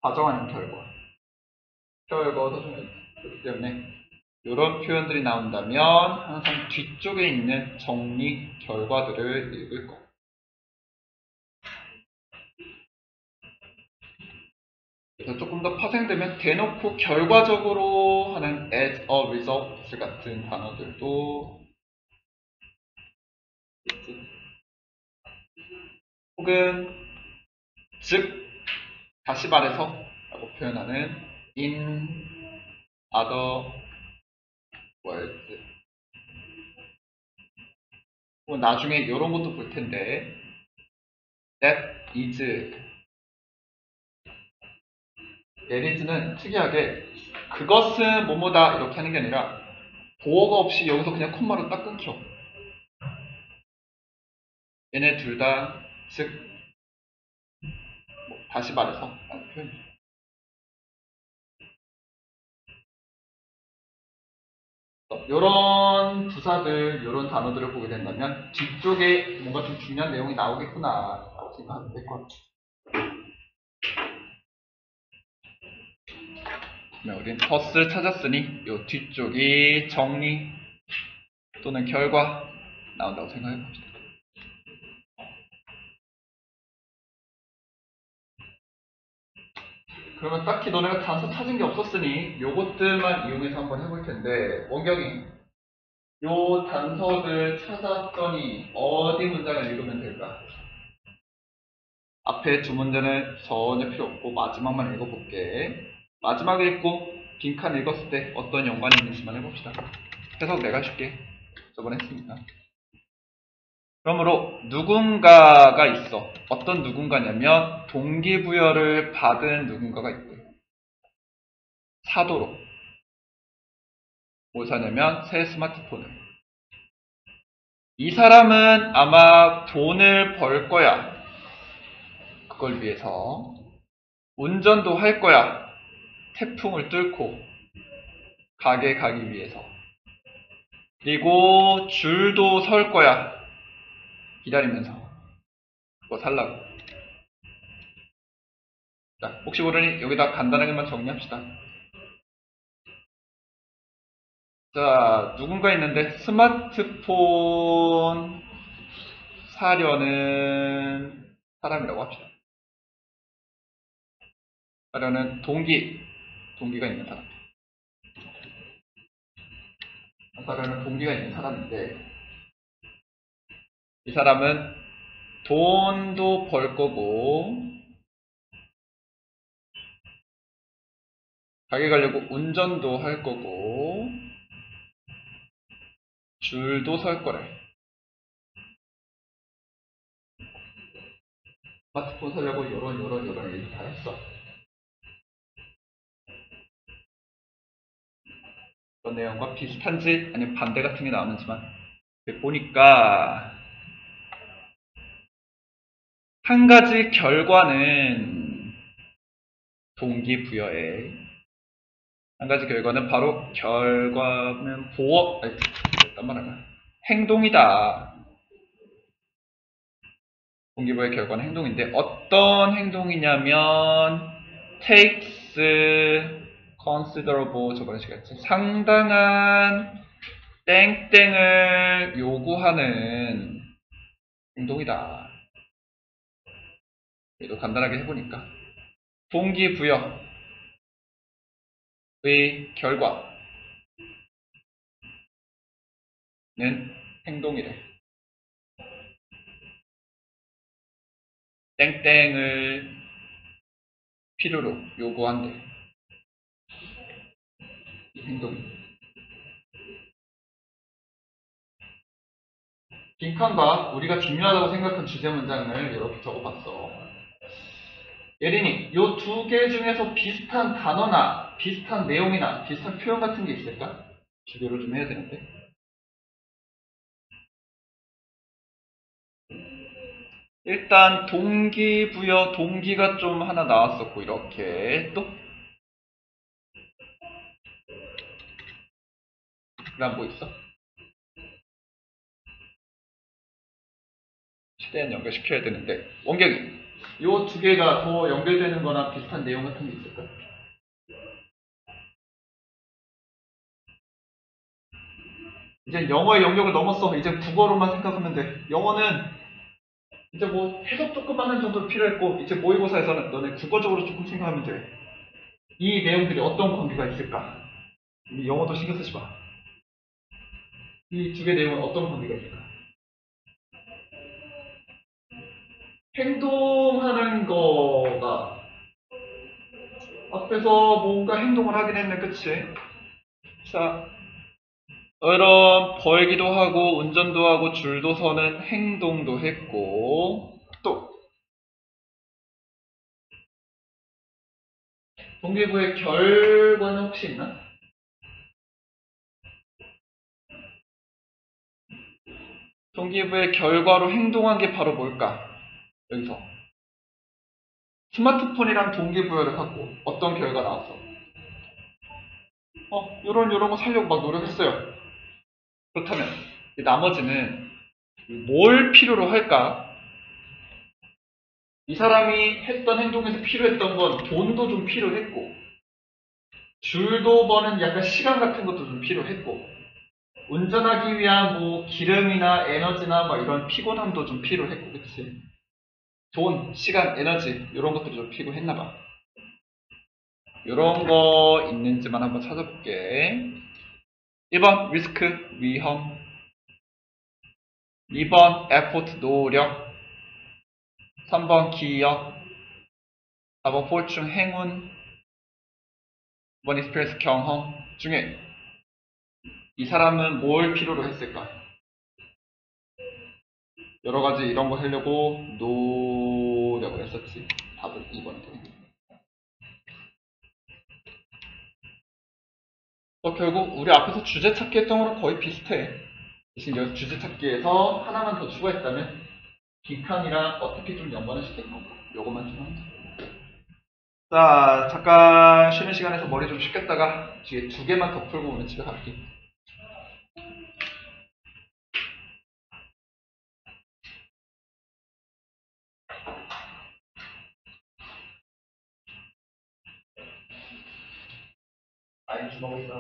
S1: 과정 아니면 결과? 결과가 더 중요하기 때문에 이런 표현들이 나온다면 항상 뒤쪽에 있는 정리 결과들을 읽을 거. 그래서 조금 더 파생되면 대놓고 결과적으로 하는 as a result 같은 단어들도 있지. 혹은 즉 다시 말해서 라고 표현하는 in other words. 나중에 이런 것도 볼 텐데 that is, that is는 특이하게 그것은 뭐뭐다 이렇게 하는 게 아니라 보어가 없이 여기서 그냥 콤마로 딱 끊겨. 얘네 둘 다 즉 다시 말해서 라는 표현이에요. 이런 부사들, 이런 단어들을 보게 된다면 뒤쪽에 뭔가 좀 중요한 내용이 나오겠구나 라고 생각하면 될 것 같아요. 우린 버스를 찾았으니 이 뒤쪽이 정리 또는 결과 나온다고 생각해 봅시다. 그러면 딱히 너네가 단서 찾은 게 없었으니 요것들만 이용해서 한번 해볼 텐데, 원경이 요 단서들 찾았더니 어디 문장을 읽으면 될까? 앞에 두 문제는 전혀 필요 없고 마지막만 읽어볼게. 마지막 읽고 빈칸 읽었을 때 어떤 연관이 있는지만 해봅시다. 해석 내가 해줄게. 저번에 했으니까. 그러므로 누군가가 있어. 어떤 누군가냐면 동기부여를 받은 누군가가 있대. 사도로. 뭐 사냐면 새 스마트폰을. 이 사람은 아마 돈을 벌 거야. 그걸 위해서. 운전도 할 거야. 태풍을 뚫고 가게 가기 위해서. 그리고 줄도 설 거야. 기다리면서. 그거 살라고. 자, 혹시 모르니 여기다 간단하게만 정리합시다. 자, 누군가 있는데 스마트폰 사려는 사람이라고 합시다. 사려는 동기가 있는 사람. 사려는 동기가 있는 사람인데 이 사람은 돈도 벌 거고 가게 가려고 운전도 할 거고 줄도 설 거래. 스마트폰 사려고 요런 얘기 다 했어. 그런 내용과 비슷한지 아니면 반대 같은 게 나오는지만 보니까 한 가지 결과는 동기부여의 한 가지 결과는 바로 결과는 딴 말하나 행동이다. 동기부여의 결과는 행동인데 어떤 행동이냐면 takes considerable 저번에 시켰지 상당한 땡땡을 요구하는 행동이다. 얘도 간단하게 해보니까 동기부여의 결과는 행동이래. 땡땡을 필요로 요구한대. 이 행동이. 빈칸과 우리가 중요하다고 생각한 주제 문장을 이렇게 적어봤어. 예린이, 이 두 개 중에서 비슷한 단어나 비슷한 내용이나 비슷한 표현 같은 게 있을까? 비교를 좀 해야 되는데. 일단 동기부여, 동기가 좀 하나 나왔었고 이렇게 또 그다음 뭐 있어? 최대한 연결시켜야 되는데 원경이 이 두 개가 더 연결되는 거나 비슷한 내용 같은 게 있을까? 이제 영어의 영역을 넘었어. 이제 국어로만 생각하면 돼. 영어는 이제 뭐 해석 조금만 하는 정도 필요했고 이제 모의고사에서는 너네 국어적으로 조금 생각하면 돼. 이 내용들이 어떤 관계가 있을까? 이 영어도 신경 쓰지 마. 이 두 개 내용은 어떤 관계가 있을까? 행동하는 거가 앞에서 뭔가 행동을 하긴 했네, 그치? 자, 이런 벌기도 하고 운전도 하고 줄도 서는 행동도 했고 또 동기부의 결과는 혹시 있나? 동기부의 결과로 행동한 게 바로 뭘까? 여기서 스마트폰이랑 동기부여를 갖고 어떤 결과 나왔어? 요런 거 살려고 막 노력했어요. 그렇다면 나머지는 뭘 필요로 할까? 이 사람이 했던 행동에서 필요했던 건 돈도 좀 필요했고 줄도 버는 약간 시간 같은 것도 좀 필요했고 운전하기 위한 뭐 기름이나 에너지나 뭐 이런 피곤함도 좀 필요했고 그치? 돈, 시간, 에너지 이런 것들이 좀 필요했나봐. 이런 거 있는지만 한번 찾아볼게. 1번 리스크, 위험 2번 effort, 노력 3번 기억 4번 fortune, 행운 5번 experience, 경험 중에 이 사람은 뭘 필요로 했을까? 여러가지 이런 거 하려고 노력을 했었지. 답은 2번 되네. 결국 우리 앞에서 주제 찾기 했던 거랑 거의 비슷해. 대신 여기서 주제 찾기에서 하나만 더 추가했다면 빈칸이랑 어떻게 좀 연관을 시킬 건가? 요것만 좀 하면 돼. 자, 잠깐 쉬는 시간에서 머리 좀 식혔다가 뒤에 두 개만 더 풀고 오면 집에 갈게. 아이스 먹었다.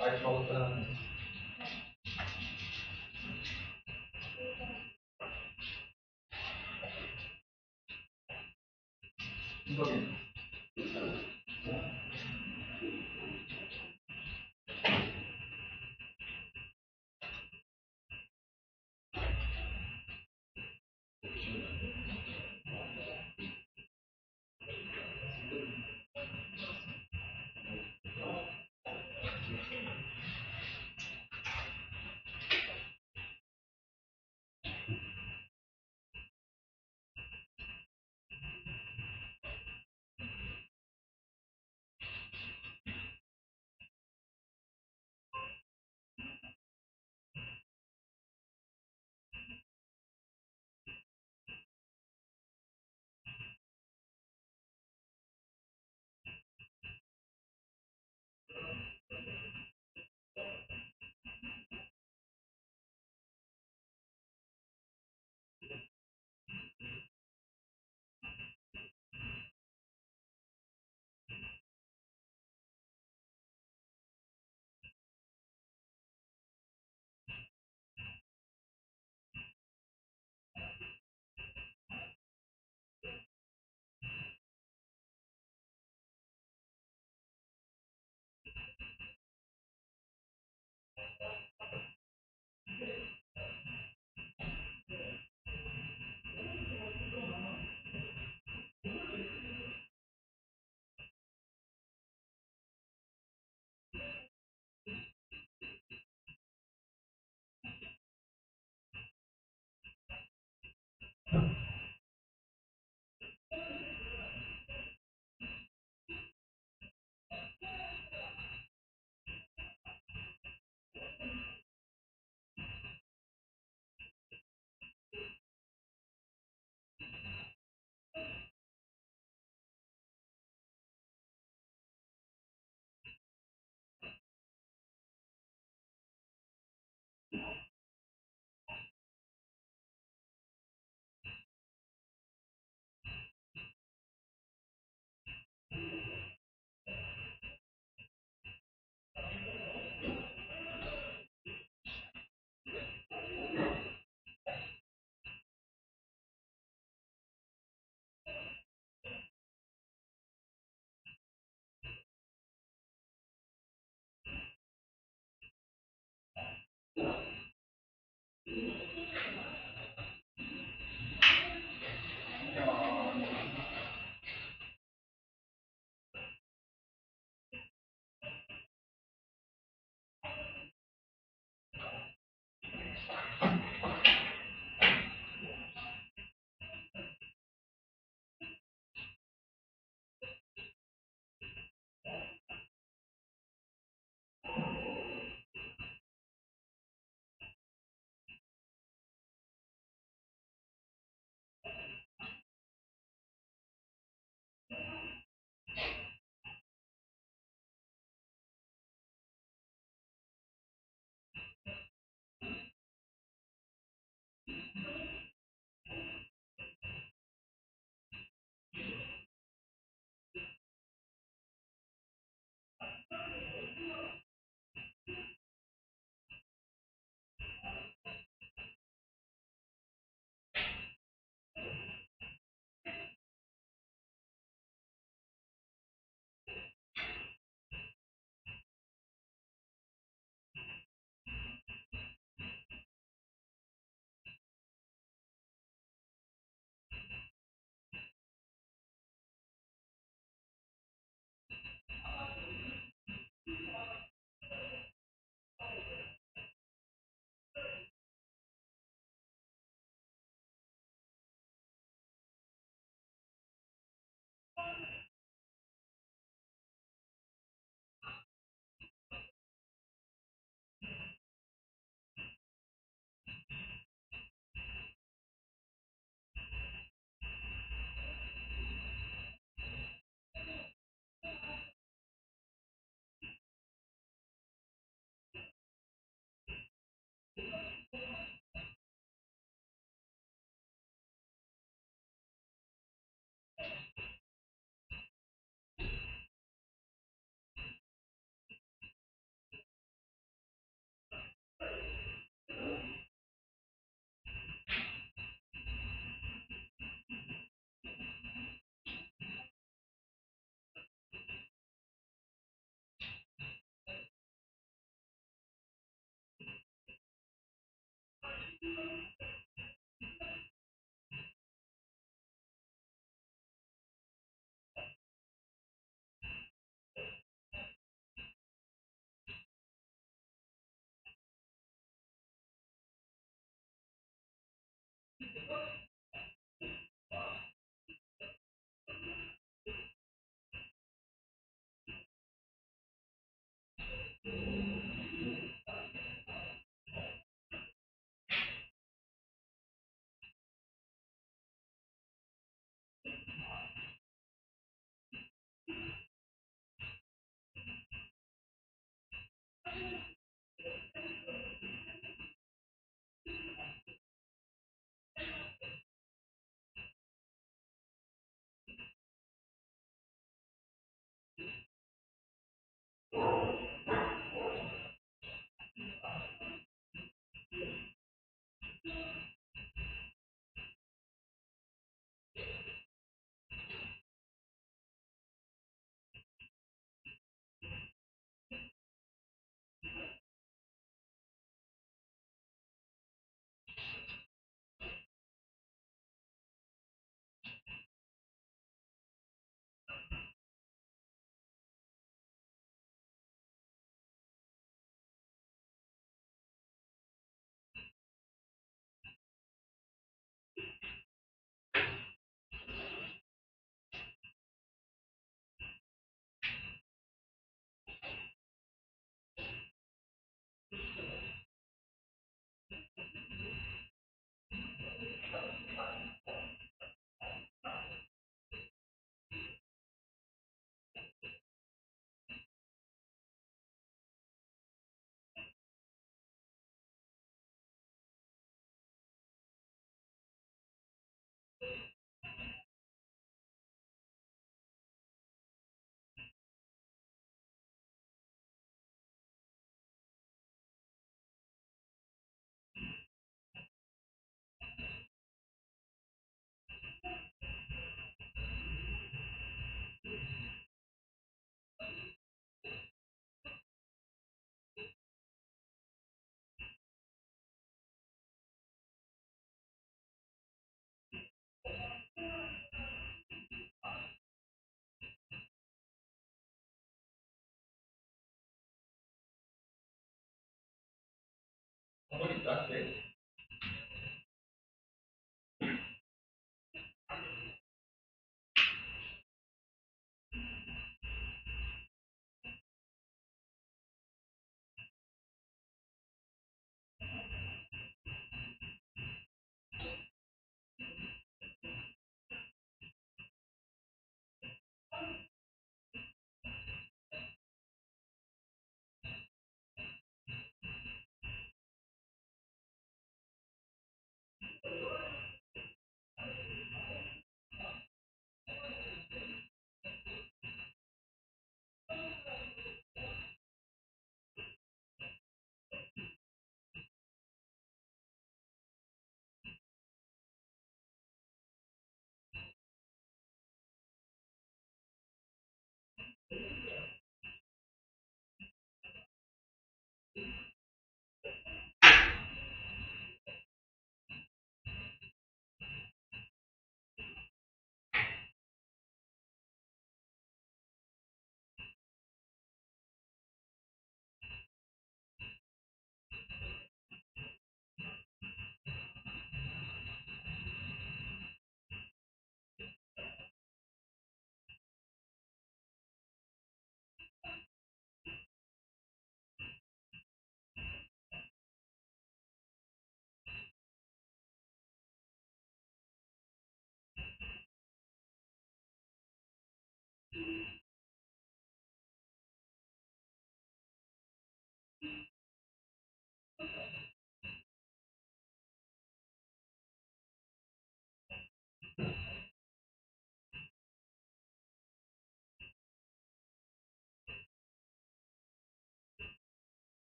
S1: 아이스 먹었다. 이거는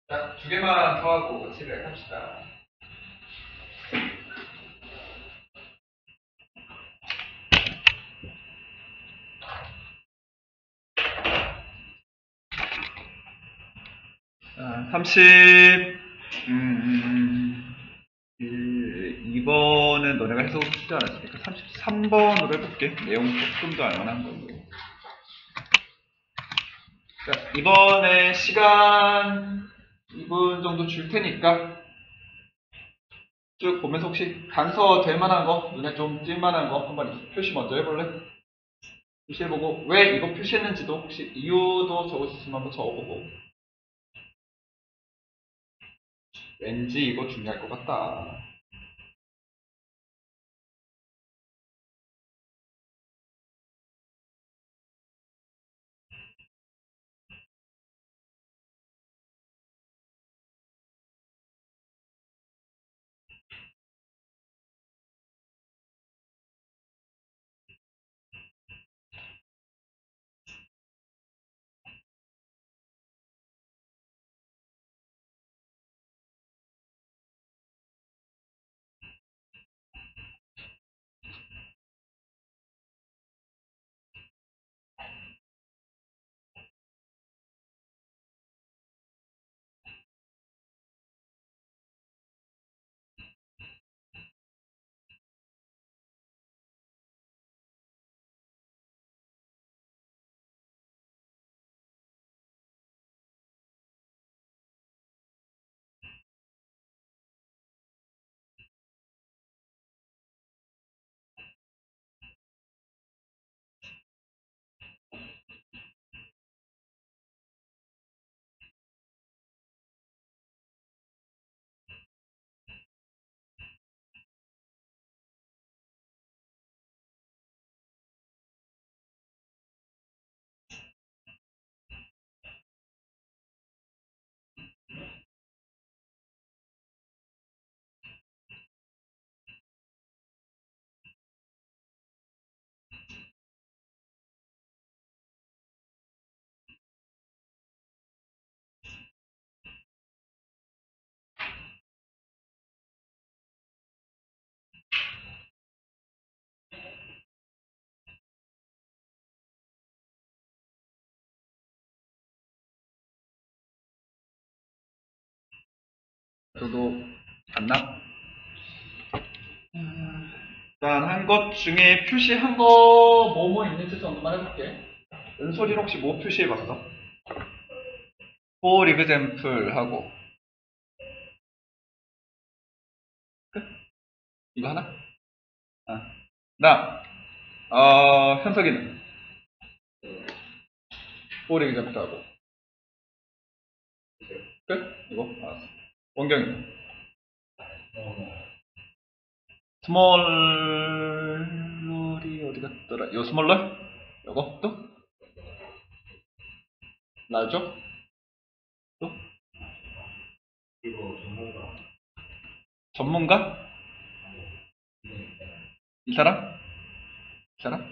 S1: 자, 두 개만 더 하고 집에 갑시다. 자, 2번은 너네가 해서 쉽지 않았으니까 33번으로 해볼게. 내용 조금 더 알만한 걸로. 자, 이번에 시간 2분 정도 줄 테니까 쭉 보면서 혹시 단서 될 만한 거, 눈에 좀 띌 만한 거 한번 표시 먼저 해볼래? 표시해보고 왜 이거 표시했는지도 혹시 이유도 적을 수 있으면 한번 적어보고. 왠지 이거 중요할 것 같다. 저도 봤나? 일단 한 것 중에 표시한 거 뭐뭐 있는지 정도만 해볼게. 은솔이 혹시 뭐 표시해봤어? for example 하고 끝? 이거 하나? 현석이는 for example 하고 끝? 이거? 알았어. 원경이는 스몰롤이 어디 갔더라? 요 스몰롤? 요거? 또? 라죠? 또?
S2: 그리고 전문가.
S1: 전문가? 이 사람? 이 사람?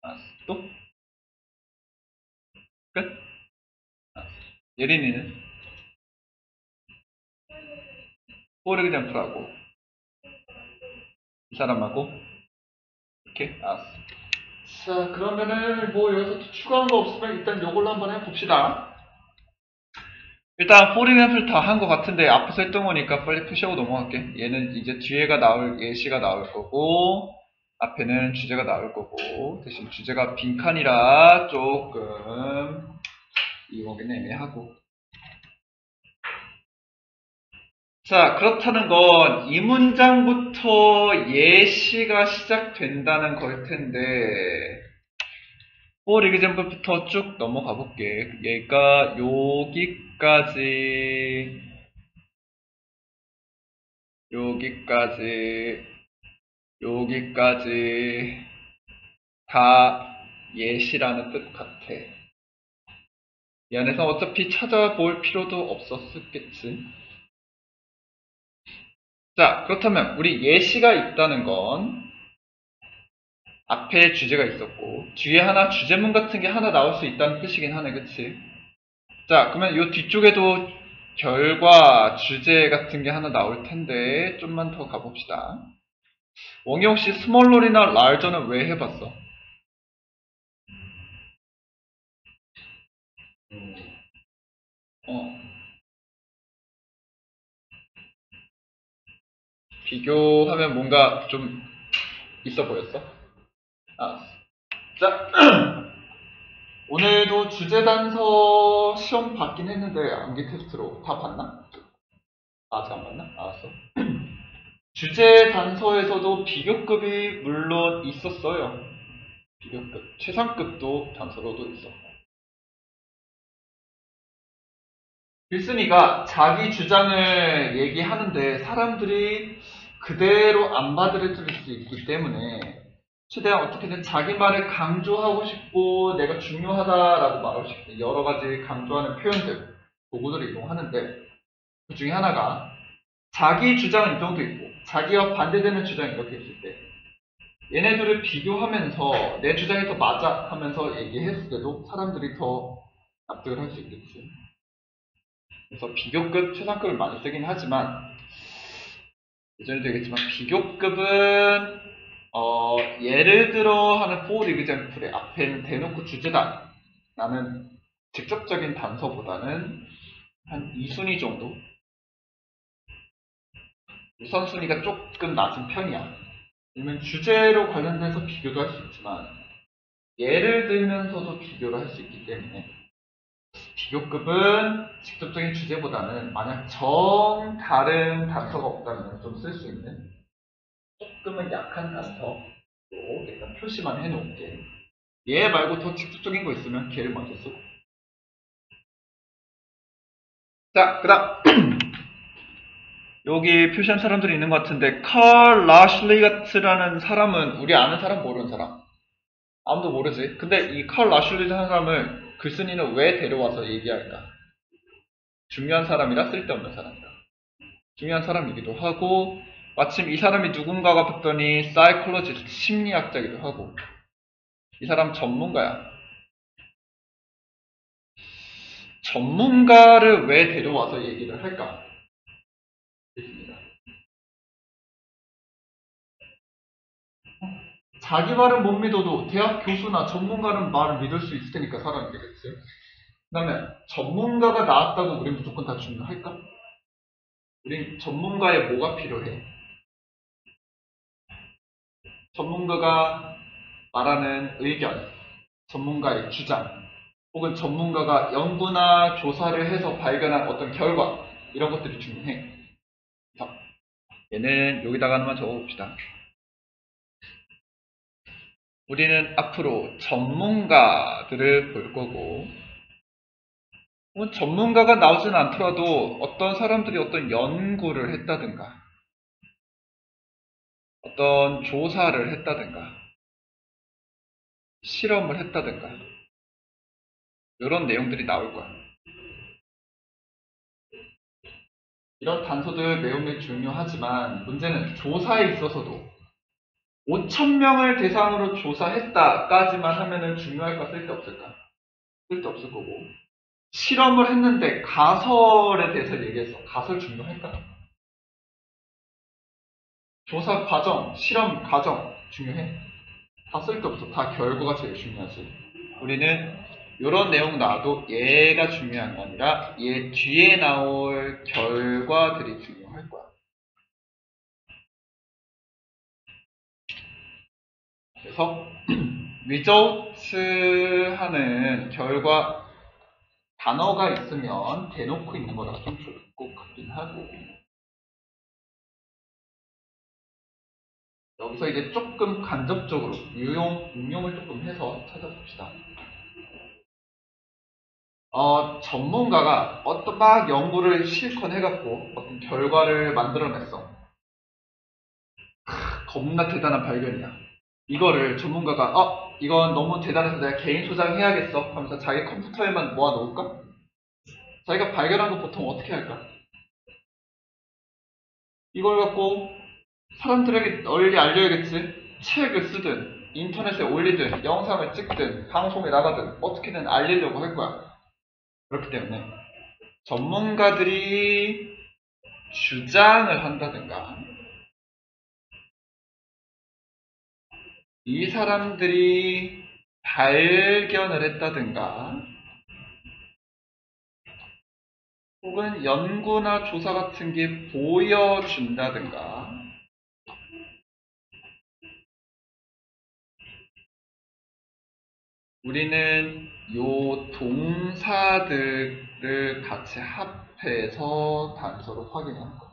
S1: 알았어. 또? 끝? 알았어. 예린이는? for example하고 이 사람하고 이렇게? 알았어. 자, 그러면은 뭐 여기서 또 추가한 거 없으면 일단 요걸로 한번 해봅시다. 일단 for example 다 한 것 같은데 앞에서 했던 거니까 빨리 푸시하고 넘어갈게. 얘는 이제 뒤에가 나올 예시가 나올 거고 앞에는 주제가 나올 거고 대신 주제가 빈칸이라 조금 이거긴 애매하고. 자, 그렇다는 건 이 문장부터 예시가 시작된다는 걸 텐데 for example부터 쭉 넘어가 볼게. 얘가 여기까지 다 예시라는 뜻 같아. 이 안에서 어차피 찾아볼 필요도 없었겠지. 자, 그렇다면 우리 예시가 있다는 건 앞에 주제가 있었고 뒤에 하나 주제문 같은 게 하나 나올 수 있다는 뜻이긴 하네, 그치? 자, 그러면 요 뒤쪽에도 결과, 주제 같은 게 하나 나올 텐데 좀만 더 가봅시다. 원경 씨 스몰롤이나 larger는 왜 해봤어? 비교하면 뭔가 좀 있어 보였어? 자, 오늘도 주제 단서 시험 받긴 했는데 암기 테스트로 다 봤나? 아직 안 봤나? 알았어. 주제 단서에서도 비교급이 물론 있었어요. 비교급, 최상급도 단서로도 있었고. 필순이가 자기 주장을 얘기하는데 사람들이 그대로 안 받아들일 수 있기 때문에 최대한 어떻게든 자기 말을 강조하고 싶고 내가 중요하다라고 말하고 싶을 때 여러 가지 강조하는 표현들, 도구들을 이용하는데 그 중에 하나가 자기 주장은 이 정도 있고 자기와 반대되는 주장이 이렇게 있을 때 얘네들을 비교하면서 내 주장이 더 맞아 하면서 얘기했을 때도 사람들이 더 납득을 할 수 있겠지. 그래서 비교급, 최상급을 많이 쓰긴 하지만 예전에도 얘기했지만 비교급은 예를 들어 하는 for example의 앞에는 대놓고 주제다 라는 직접적인 단서보다는 한 2순위 정도 우선순위가 조금 낮은 편이야. 왜냐면 주제로 관련돼서 비교도 할 수 있지만 예를 들면서도 비교를 할 수 있기 때문에 비교급은 직접적인 주제보다는 만약 다른 단서가 없다면 좀 쓸 수 있는 조금은 약한 단서로 일단 표시만 해놓을게. 얘 말고 더 직접적인 거 있으면 걔를 먼저 쓰고. 자, 그 다음 여기 표시한 사람들이 있는 것 같은데 칼 라슐리가트라는 사람은 우리 아는 사람 모르는 사람? 아무도 모르지. 근데 이 칼 라슐리라는 사람을 글쓴이는 왜 데려와서 얘기할까? 중요한 사람이라 쓸데없는 사람이다. 중요한 사람이기도 하고 마침 이 사람이 누군가가 봤더니 사이콜로지스트 심리학자이기도 하고 이 사람 전문가야. 전문가를 왜 데려와서 얘기를 할까? 있습니다. 자기 말은 못 믿어도 대학 교수나 전문가는 말을 믿을 수 있을 테니까 사람이 되겠지. 그 다음에 전문가가 나왔다고 우리 무조건 다 중요할까? 우린 전문가의 뭐가 필요해? 전문가가 말하는 의견, 전문가의 주장, 혹은 전문가가 연구나 조사를 해서 발견한 어떤 결과, 이런 것들이 중요해. 자, 얘는 여기다가 하나만 적어봅시다. 우리는 앞으로 전문가들을 볼 거고, 전문가가 나오진 않더라도 어떤 사람들이 어떤 연구를 했다든가, 어떤 조사를 했다든가, 실험을 했다든가, 이런 내용들이 나올 거야. 이런 단서들 매우 중요하지만 문제는 조사에 있어서도 5,000명을 대상으로 조사했다까지만 하면은 중요할까 쓸데없을까? 쓸데없을 거고, 실험을 했는데 가설에 대해서 얘기했어. 가설 중요할까? 조사 과정, 실험 과정 중요해? 다 쓸데없어. 다 결과가 제일 중요하지. 우리는 이런 내용 나와도 얘가 중요한 게 아니라 얘 뒤에 나올 결과들이 중요할 거야. 그래서 results 하는 결과 단어가 있으면 대놓고 있는 거라 좀 좋을 것 같긴 하고, 여기서 이제 조금 간접적으로 응용을 조금 해서 찾아봅시다. 전문가가 어떤 막 연구를 실컷 해갖고 어떤 결과를 만들어냈어. 겁나 대단한 발견이야. 이거를 전문가가 이건 너무 대단해서 내가 개인 소장해야겠어 하면서 자기 컴퓨터에만 모아놓을까? 자기가 발견한 거 보통 어떻게 할까? 이걸 갖고 사람들에게 널리 알려야겠지. 책을 쓰든 인터넷에 올리든 영상을 찍든 방송에 나가든 어떻게든 알리려고 할 거야. 그렇기 때문에 전문가들이 주장을 한다든가, 이 사람들이 발견을 했다든가, 혹은 연구나 조사 같은 게 보여준다든가, 우리는 요 동사들을 같이 합해서 단서로 확인하는 거예요.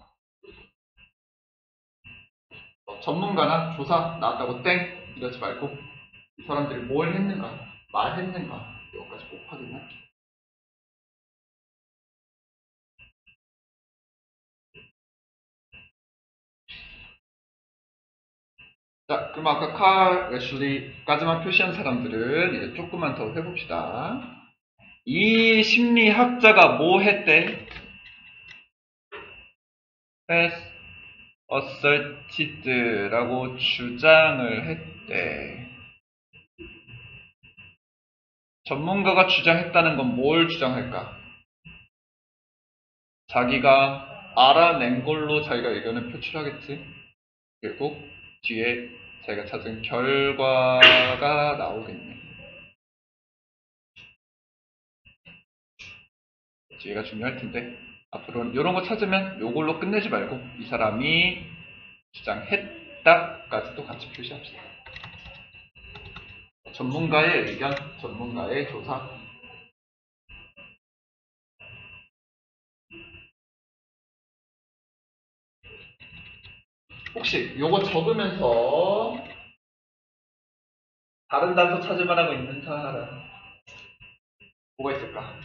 S1: 전문가나 조사 나왔다고 땡 이러지 말고 이 사람들이 뭘 했는가, 말했는가, 이것까지 꼭 확인할게요. 자, 그럼 아까 칼 웨슐리까지만 표시한 사람들은 이제 조금만 더 해봅시다. 이 심리학자가 뭐 했대? has asserted 라고 주장을 했대. 전문가가 주장했다는 건 뭘 주장할까? 자기가 알아낸 걸로 자기가 의견을 표출하겠지. 그리고 뒤에 자기가 찾은 결과가 나오겠네. 뒤에가 중요할 텐데 앞으로는 이런 거 찾으면 이걸로 끝내지 말고 이 사람이 주장했다까지도 같이 표시합시다. 전문가의 의견, 전문가의 조사. 혹시 요거 적으면서 다른 단서 찾을 만한 거 있는 사람 뭐가 있을까?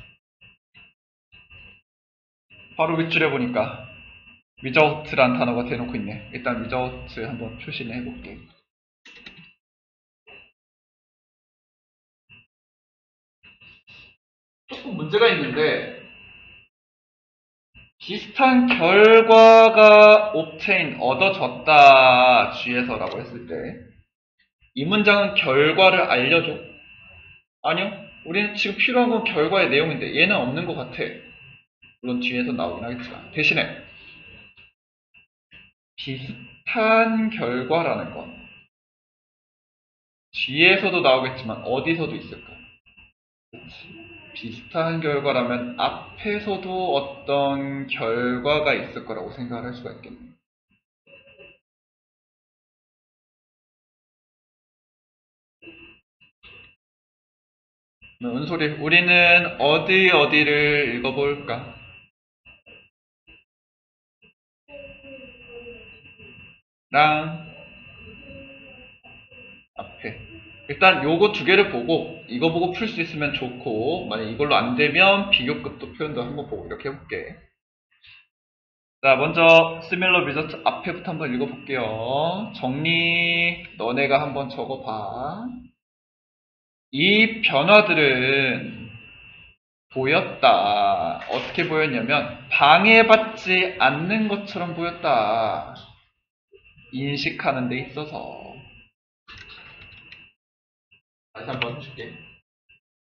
S1: 바로 윗줄에 보니까 result란 단어가 대놓고 있네. 일단 result 한번 표시를 해볼게. 조금 문제가 있는데 비슷한 결과가 obtain, 얻어졌다 G에서라고 했을 때 이 문장은 결과를 알려줘? 아니요. 우리는 지금 필요한 건 결과의 내용인데 얘는 없는 것 같아. 물론 뒤에서 나오긴 하겠지만 대신에 비슷한 결과라는 건 뒤에서도 나오겠지만 어디서도 있을까? 그렇지. 비슷한 결과라면 앞에서도 어떤 결과가 있을 거라고 생각을 할 수가 있겠네요. 은솔이, 우리는 어디를 읽어볼까? 랑 앞에. 일단 요거 두 개를 보고 이거 보고 풀 수 있으면 좋고, 만약 이걸로 안 되면 비교급도 표현도 한번 보고 이렇게 해볼게. 자, 먼저 similar result 앞에부터 한번 읽어볼게요. 정리 너네가 한번 적어봐. 이 변화들은 보였다. 어떻게 보였냐면 방해받지 않는 것처럼 보였다. 인식하는 데 있어서. 다시 한번 해줄게.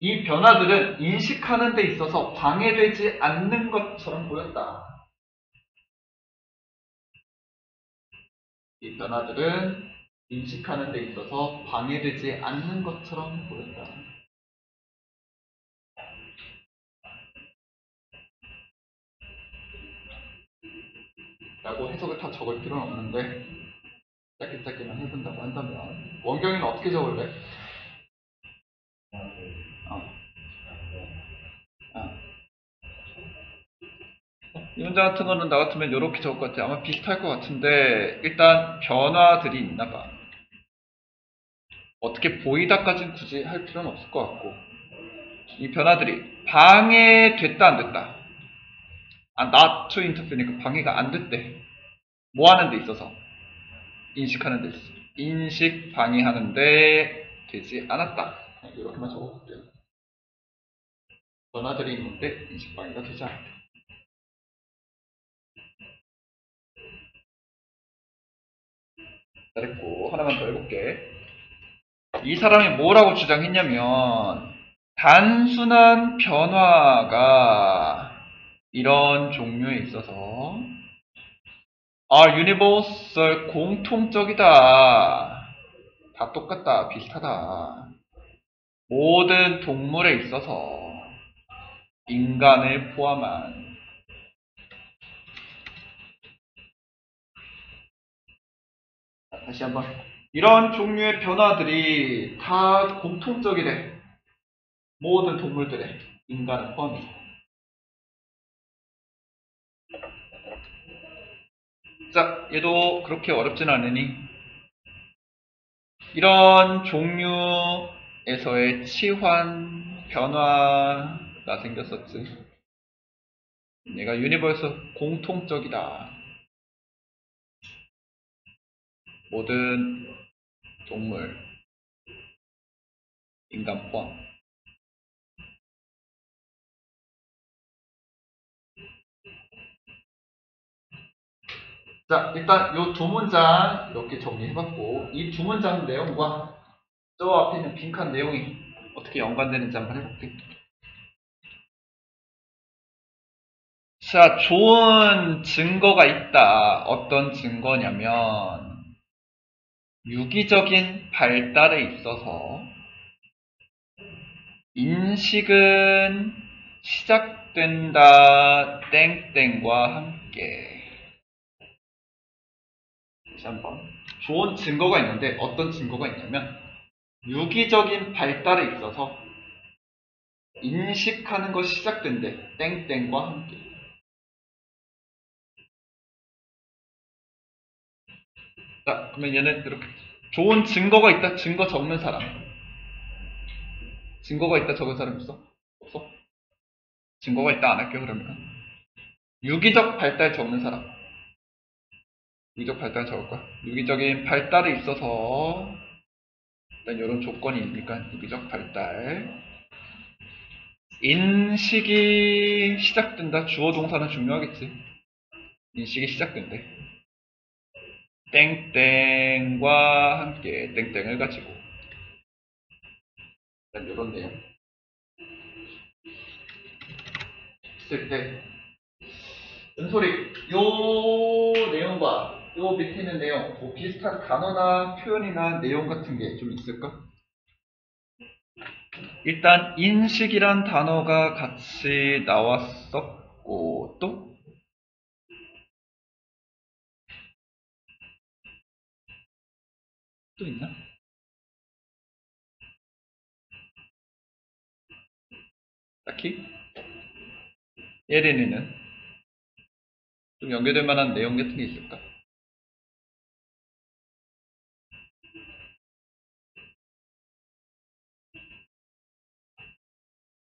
S1: 이 변화들은 인식하는 데 있어서 방해되지 않는 것처럼 보였다. 이 변화들은 인식하는 데 있어서 방해되지 않는 것처럼 보였다. 라고 해석을 다 적을 필요는 없는데 짧게만 해본다고 한다면 원경이는 어떻게 적을래? 이 문장 같은 거는 나 같으면 이렇게 적을 것 같아. 아마 비슷할 것 같은데 일단 변화들이 있나봐. 어떻게 보이다까지는 굳이 할 필요는 없을 것 같고, 이 변화들이 방해됐다 안 됐다. not to interfere니까 방해가 안 됐대. 뭐 하는 데 있어서? 인식하는 데 있어서. 인식 방해하는 데 되지 않았다. 이렇게만 적어볼게요. 변화들이 있는데 인식 방해가 되지 않았다. 잘했고, 하나만 더 해볼게. 이 사람이 뭐라고 주장했냐면 단순한 변화가 이런 종류에 있어서 are universal, 공통적이다. 다 똑같다, 비슷하다. 모든 동물에 있어서 인간을 포함한. 다시 한번. 이런 종류의 변화들이 다 공통적이래. 모든 동물들에 인간을 포함해서. 자, 얘도 그렇게 어렵진 않으니 이런 종류에서의 치환 변화가 생겼었지. 얘가 유니버스 공통적이다. 모든 동물, 인간 포함. 자, 일단 이 두 문장 이렇게 정리해봤고, 이 두 문장 내용과 저 앞에 있는 빈칸 내용이 어떻게 연관되는지 한번 해볼게. 자, 좋은 증거가 있다. 어떤 증거냐면 유기적인 발달에 있어서 인식은 시작된다 땡땡과 함께. 다시 한번. 좋은 증거가 있는데 어떤 증거가 있냐면 유기적인 발달에 있어서 인식하는 것이 시작된대. 땡땡과 함께. 자, 그러면 얘는 이렇게 좋은 증거가 있다. 증거 적는 사람. 증거가 있다 적은 사람 있어? 없어? 증거가 있다 안 할게요 그러면. 유기적 발달 적는 사람. 유기적 발달 적을 거야. 유기적인 발달에 있어서 일단 이런 조건이 있으니까 유기적 발달. 인식이 시작된다. 주어 동사는 중요하겠지. 인식이 시작된대. 땡땡과 함께 땡땡을 가지고. 일단 이런 내용. 있을 때 은솔이 요 내용과 요 밑에 있는 내용 뭐 비슷한 단어나 표현이나 내용 같은 게 좀 있을까? 일단 인식이란 단어가 같이 나왔었고 또 있나? 딱히 예린이는 좀 연결될 만한 내용 같은 게 있을까?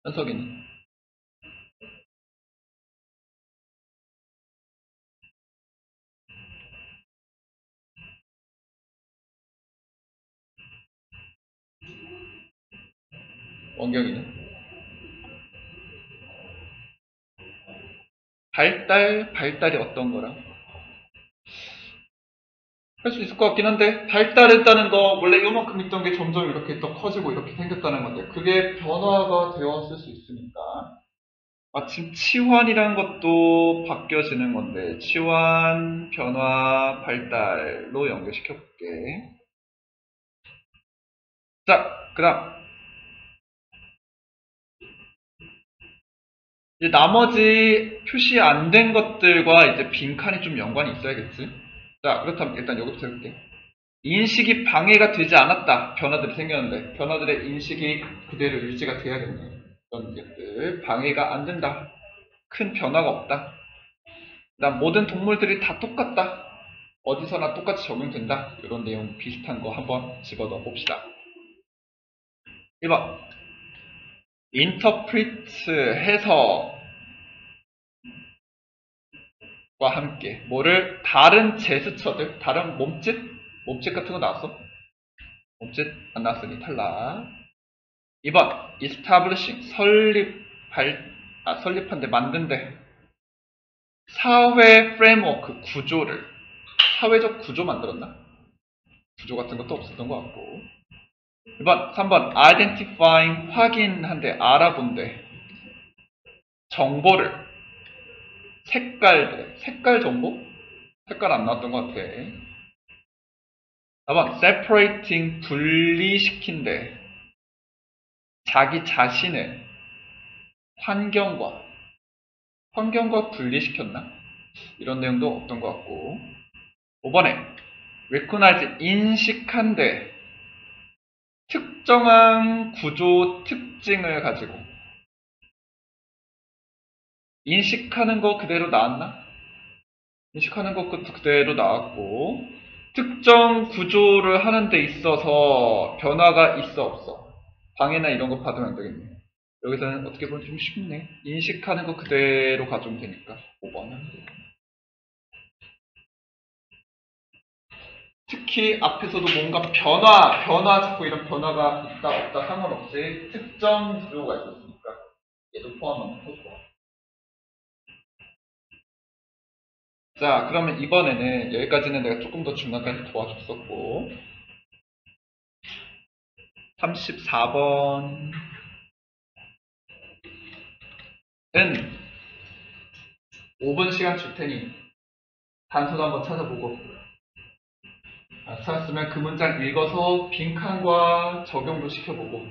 S1: 현석이는? 원경이는? 발달이 어떤 거라? 할 수 있을 것 같긴 한데 발달했다는 거 원래 요만큼 있던 게 점점 이렇게 더 커지고 이렇게 생겼다는 건데 그게 변화가 되었을 수 있으니까 마침 치환이란 것도 바뀌어지는 건데 치환, 변화, 발달로 연결시켜 볼게. 자, 그 다음 이제 나머지 표시 안 된 것들과 이제 빈칸이 좀 연관이 있어야겠지. 자, 그렇다면 일단 여기부터 해볼게. 인식이 방해가 되지 않았다. 변화들이 생겼는데 변화들의 인식이 그대로 유지가 돼야겠네. 이런 것들 방해가 안 된다. 큰 변화가 없다. 그다음 모든 동물들이 다 똑같다. 어디서나 똑같이 적용된다. 이런 내용 비슷한 거 한번 집어넣어 봅시다. 1번 interpret 해석과 함께 뭐를 다른 제스처들, 다른 몸짓 같은 거 나왔어? 몸짓 안 나왔으니 탈락. 2번 establishing 설립한데 만든데 사회 프레임워크 구조를 사회적 구조 만들었나? 구조 같은 것도 없었던 것 같고 3번 identifying 확인한데 알아본데 정보를 색깔 정보? 색깔 안 나왔던 것 같아. 4번 separating 분리시킨데 자기 자신을 환경과 분리시켰나? 이런 내용도 없던 것 같고 5번에 recognize 인식한데 특정한 구조 특징을 가지고 인식하는 거 그대로 나왔나? 인식하는 것 그대로 나왔고 특정 구조를 하는 데 있어서 변화가 있어 없어? 방해나 이런 거 받으면 안 되겠네. 여기서는 어떻게 보면 좀 쉽네. 인식하는 거 그대로 가져오면 되니까 5번. 특히 앞에서도 뭔가 변화 자꾸 이런 변화가 있다 없다 상관없이 특정 구조가 있었으니까 얘도 포함하면 좋고. 자, 그러면 이번에는 여기까지는 내가 조금 더 중간까지 도와줬었고 34번은 5분 시간 줄 테니 단서도 한번 찾아보고 찾았으면 그 문장 읽어서 빈칸과 적용도 시켜보고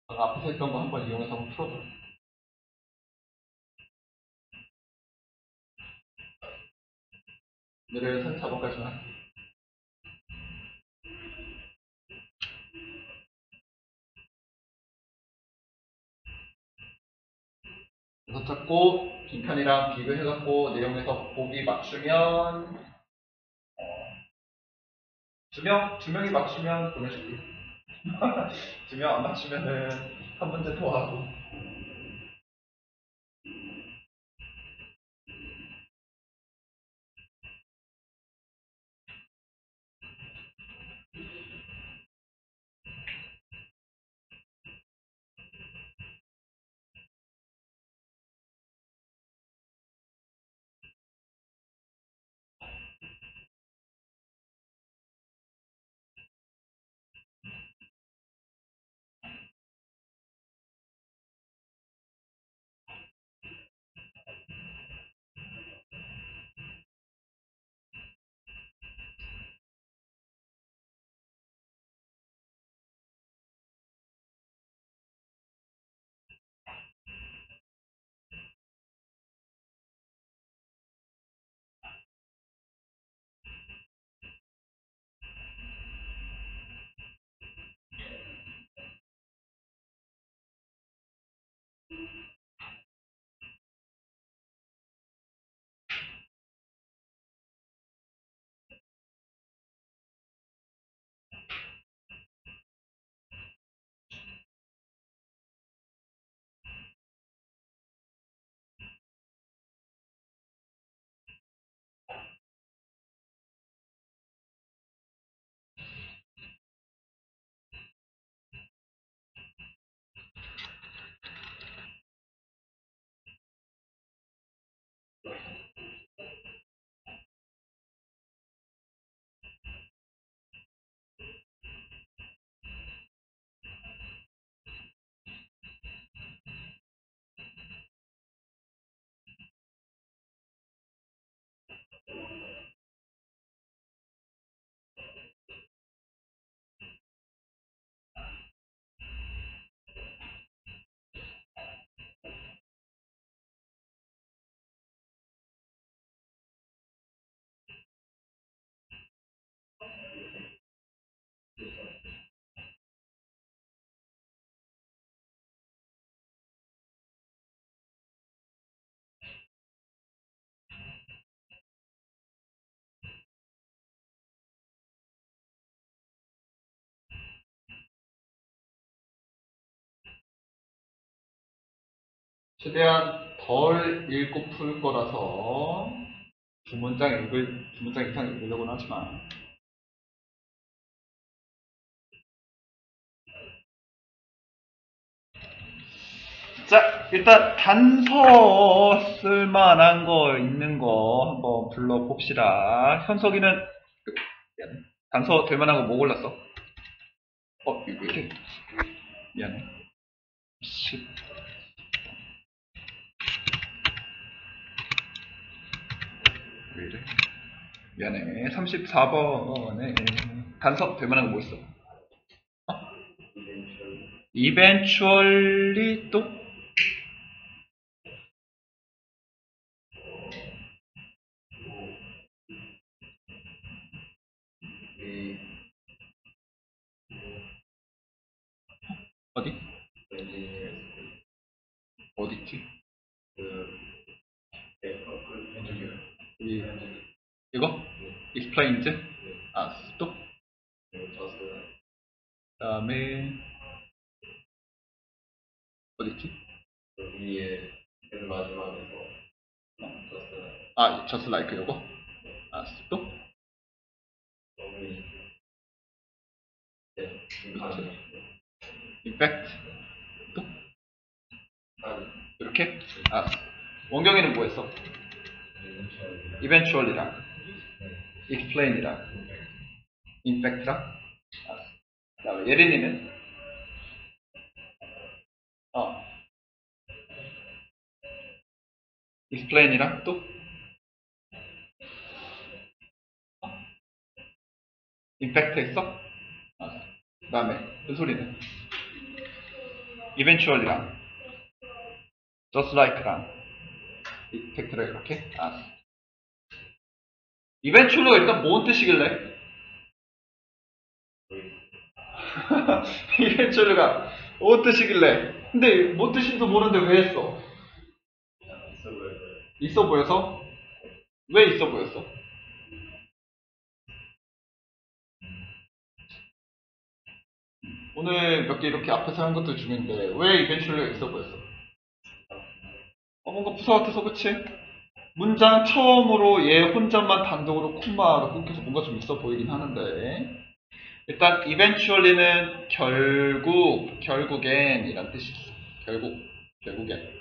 S1: 앞에서 했던 거 한번 이용해서 한번 풀어봐. 오늘은 34번까지만. 그래서 찾고 빈칸이랑 비교해갖고 내용에서 보기 맞추면 두 명이 맞추면 보내줄게. 2명 안 맞추면은 한 문제 더 하고. 최대한 덜 읽고 풀 거라서 두 문장 이상 읽으려고는 하지만. 자, 일단 단서 쓸만한 거 있는 거 한번 불러봅시다. 현석이는 단서 될 만한 거 뭐 골랐어? 이거 이렇게 미안해. 10. 왜 이래? 미안해. 34번에 단서 될 만한 거 뭐 있어? eventually 또? 어디? 어디지? 이거? explains? 또? 그 다음에 어디지? 위에 맨 마지막에서 just like 요거? 또? in fact? 또? 이렇게? 원경이는 뭐 했어? eventually랑 explain이랑 in fact랑 그 다음에 예린이는? explain이랑 또? in fact 했어? 그 다음에 은솔이는? eventually랑 just like랑 effect랑 이렇게? eventually가 일단 뭔 뜻이길래? eventually가 뭔 뜻이길래? 근데 뭔 뜻인지도 모르는데 왜 했어? 있어 보여서? 왜 있어 보였어? 오늘 몇 개 이렇게 앞에서 한 것들 중인데 왜 eventually가 있어 보였어? 뭔가 부사 같아서 그치? 문장 처음으로 얘 혼자만 단독으로 콤마로 끊겨서 뭔가 좀 있어 보이긴 하는데 일단 eventually는 결국엔 이란 뜻이 있어. 결국엔.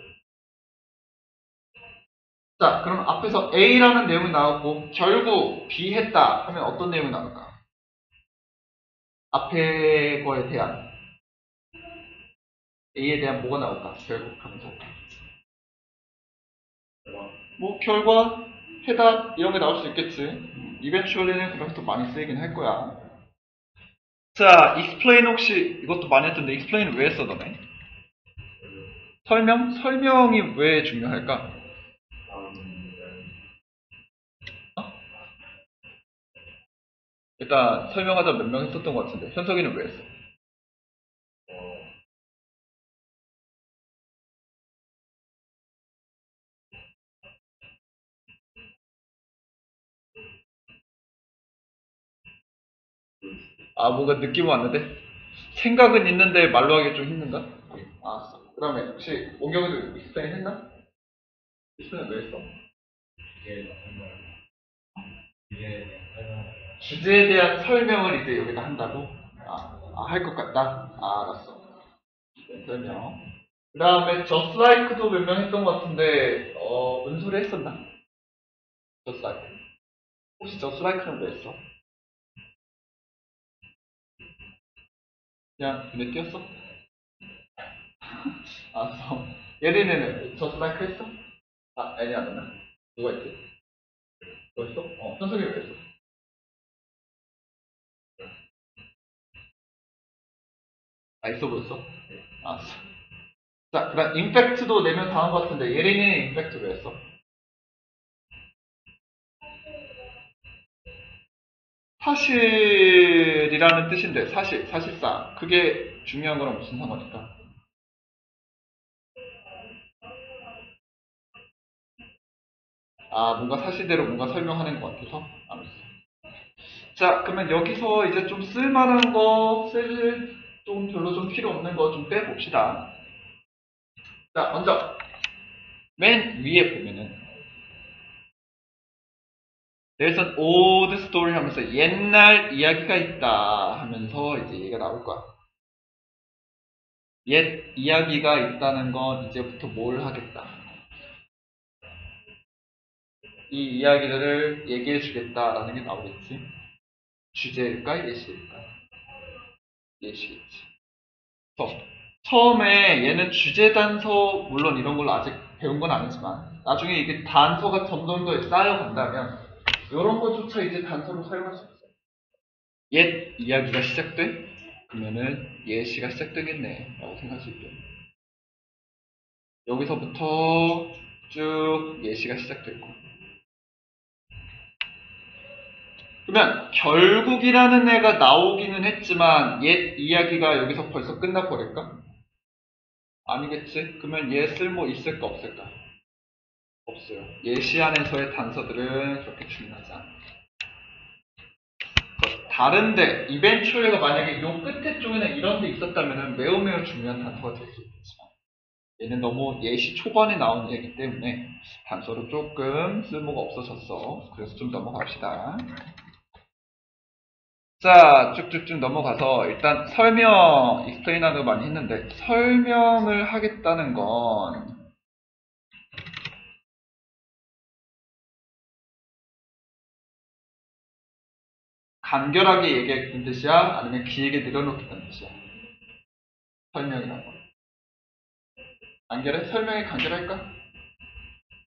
S1: 자, 그럼 앞에서 A라는 내용이 나왔고 결국 B 했다 하면 어떤 내용이 나올까? 앞에 거에 대한 A에 대한 뭐가 나올까? 결국 하면서 뭐 결과, 해답 이런 게 나올 수 있겠지. eventually는 그래서 또 많이 쓰이긴 할 거야. 자, explain 혹시 이것도 많이 했던데 explain 왜 했어 너네? 설명이 왜 중요할까? 일단 설명하자 몇 명 했었던 것 같은데 현석이는 왜 했어? 아, 뭔가 느낌 왔는데? 생각은 있는데 말로 하기 좀 힘든가? 알았어. 그 다음에 혹시 원경이도 익스플레인 했나? 익스플레인 왜 했어? 주제에 대한 설명을 이제 여기다 한다고? 할 것 같다? 알았어. 설명. 그 다음에 just like도 몇 명 했던 것 같은데, 무슨 소리 했었나? just like. 혹시 just like는 왜 했어? 그냥 눈에 띄었어? 알았어. 예린이는 just like 했어? 애니 안 했나? 누가 했지? 너 했어? 현석이 왜 했어? 있어 보였어? 알았어. 자, 그 다음 임팩트도 내면 다한 것 같은데 예린이는 임팩트 왜 했어? 사실이라는 뜻인데 사실, 사실상 그게 중요한 거랑 무슨 상관일까? 뭔가 사실대로 뭔가 설명하는 것 같아서 알았어. 자, 그러면 여기서 이제 좀 쓸만한 거, 좀 별로 좀 필요 없는 거 좀 빼봅시다. 자, 먼저 맨 위에 보면은 There's an old story 하면서 옛날 이야기가 있다 하면서 이제 얘기가 나올 거야. 옛 이야기가 있다는 건 이제부터 뭘 하겠다. 이 이야기들을 얘기해 주겠다라는 게 나오겠지. 주제일까? 예시일까? 예시겠지. 그래서 처음에 얘는 주제 단서, 물론 이런 걸 아직 배운 건 아니지만 나중에 이게 단서가 점점 더 쌓여간다면 이런 것조차 이제 단서로 사용할 수 있어요. 옛 이야기가 시작돼? 그러면은 예시가 시작되겠네 라고 생각할 수 있겠네. 여기서부터 쭉 예시가 시작됐고, 그러면 결국이라는 애가 나오기는 했지만 옛 이야기가 여기서 벌써 끝나버릴까? 아니겠지? 그러면 얘 쓸모 있을까 없을까? 없어요. 예시 안에서의 단서들은 그렇게 중요하지 않아. 다른데 이벤츄얼가 만약에 요 끝에 쪽에는 이런 데 있었다면 매우 매우 중요한 단서가 될 수 있겠지만 얘는 너무 예시 초반에 나온 얘기 때문에 단서로 조금 쓸모가 없어졌어. 그래서 좀 넘어갑시다. 자, 쭉쭉쭉 넘어가서 일단 설명, 익스플레인하는 거 많이 했는데 설명을 하겠다는 건 간결하게 얘기하겠다는 뜻이야? 아니면 길게 늘어놓겠다는 뜻이야? 설명이라는 건. 간결해? 설명이 간결할까?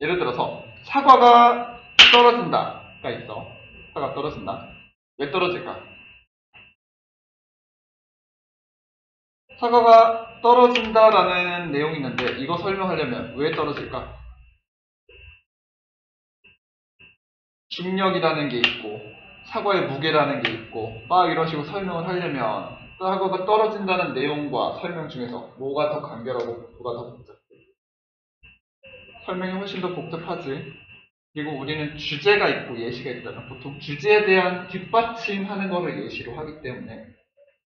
S1: 예를 들어서 사과가 떨어진다가 있어. 사과가 떨어진다. 왜 떨어질까? 사과가 떨어진다라는 내용이 있는데 이거 설명하려면 왜 떨어질까? 중력이라는 게 있고 사과의 무게라는 게 있고 막 이런 식으로 설명을 하려면 사과가 떨어진다는 내용과 설명 중에서 뭐가 더 간결하고 뭐가 더 복잡해? 설명이 훨씬 더 복잡하지. 그리고 우리는 주제가 있고 예시가 있다면 보통 주제에 대한 뒷받침하는 거를 예시로 하기 때문에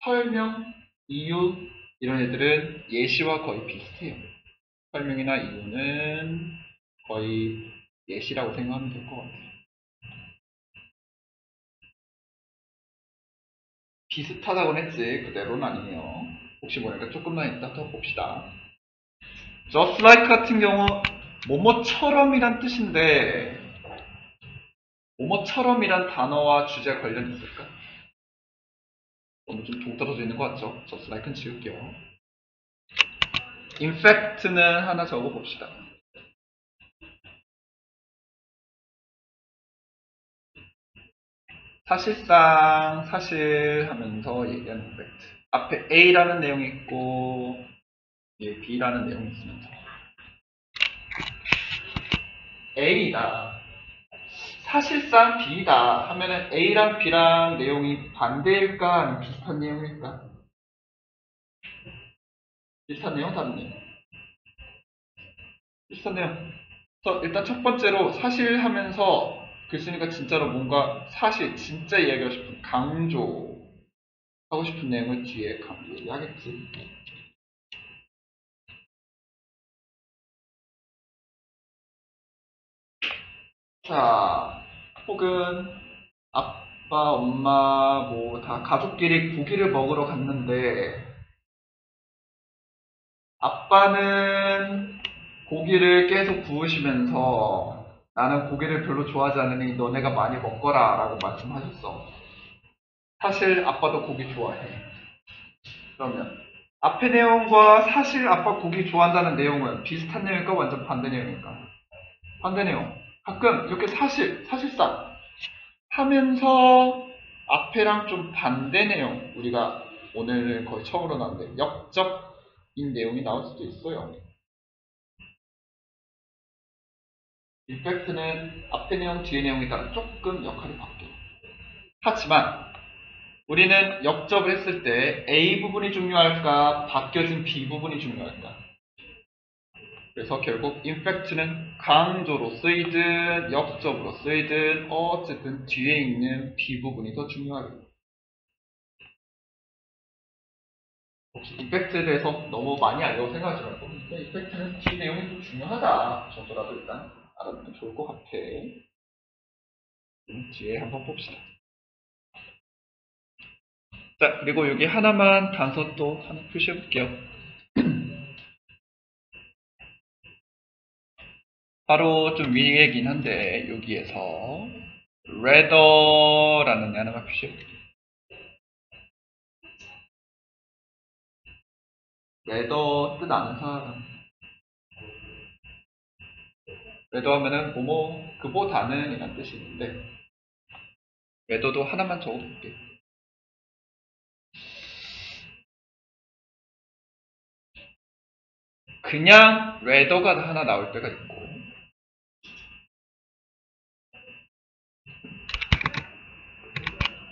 S1: 설명, 이유 이런 애들은 예시와 거의 비슷해요. 설명이나 이유는 거의 예시라고 생각하면 될 것 같아요. 비슷하다고는 했지 그대로는 아니에요. 혹시 모르니까 조금만 이따 더 봅시다. just like 같은 경우 뭐뭐처럼이란 뜻인데 뭐뭐처럼이란 단어와 주제가 관련이 있을까? 너무 좀 동떨어져 있는 것 같죠? just like는 지울게요. in fact는 하나 적어봅시다. 사실상 사실 하면서 얘기하는 fact. 앞에 A라는 내용이 있고 B라는 내용이 있으면서 A다 사실상 B다 하면은 A랑 B랑 내용이 반대일까 아니면 비슷한 내용일까? 비슷한 내용, 다른 내용? 비슷한 내용. 그래서 일단 첫 번째로 사실 하면서 글쓴이가 진짜로 뭔가 사실 진짜 이야기하고 싶은 강조 하고 싶은 내용을 뒤에 얘기하겠지. 자, 혹은 아빠, 엄마 뭐 다 가족끼리 고기를 먹으러 갔는데 아빠는 고기를 계속 구우시면서 나는 고기를 별로 좋아하지 않으니 너네가 많이 먹거라 라고 말씀하셨어. 사실 아빠도 고기 좋아해. 그러면 앞의 내용과 사실 아빠 고기 좋아한다는 내용은 비슷한 내용일까 완전 반대 내용일까? 반대 내용. 가끔 이렇게 사실상 하면서 앞에랑 좀 반대 내용, 우리가 오늘 거의 처음으로 나왔는데 역접인 내용이 나올 수도 있어요. 임팩트는 앞에 내용, 뒤에 내용에 따라 조금 역할이 바뀌어요. 하지만 우리는 역접을 했을 때 A 부분이 중요할까, 바뀌어진 B 부분이 중요할까? 그래서 결국 임팩트는 강조로 쓰이든 역접으로 쓰이든 어쨌든 뒤에 있는 B 부분이 더 중요하겠다. 혹시 임팩트에 대해서 너무 많이 알려고 생각하지 말고 임팩트는 뒤 내용이 좀 중요하다 정도라도 일단 알아두면 좋을 것 같아. 뒤에 한번 봅시다. 자, 그리고 여기 하나만 단서 또 하나 표시해 볼게요. 바로 좀 위에긴 한데 여기에서 rather라는 애 하나만 표시해 볼게요. rather 뜻 아는 사람. rather 하면은 뭐뭐 그보다는 이란 뜻이 있는데 rather도 하나만 적어 볼게요. 그냥 rather가 하나 나올 때가 있고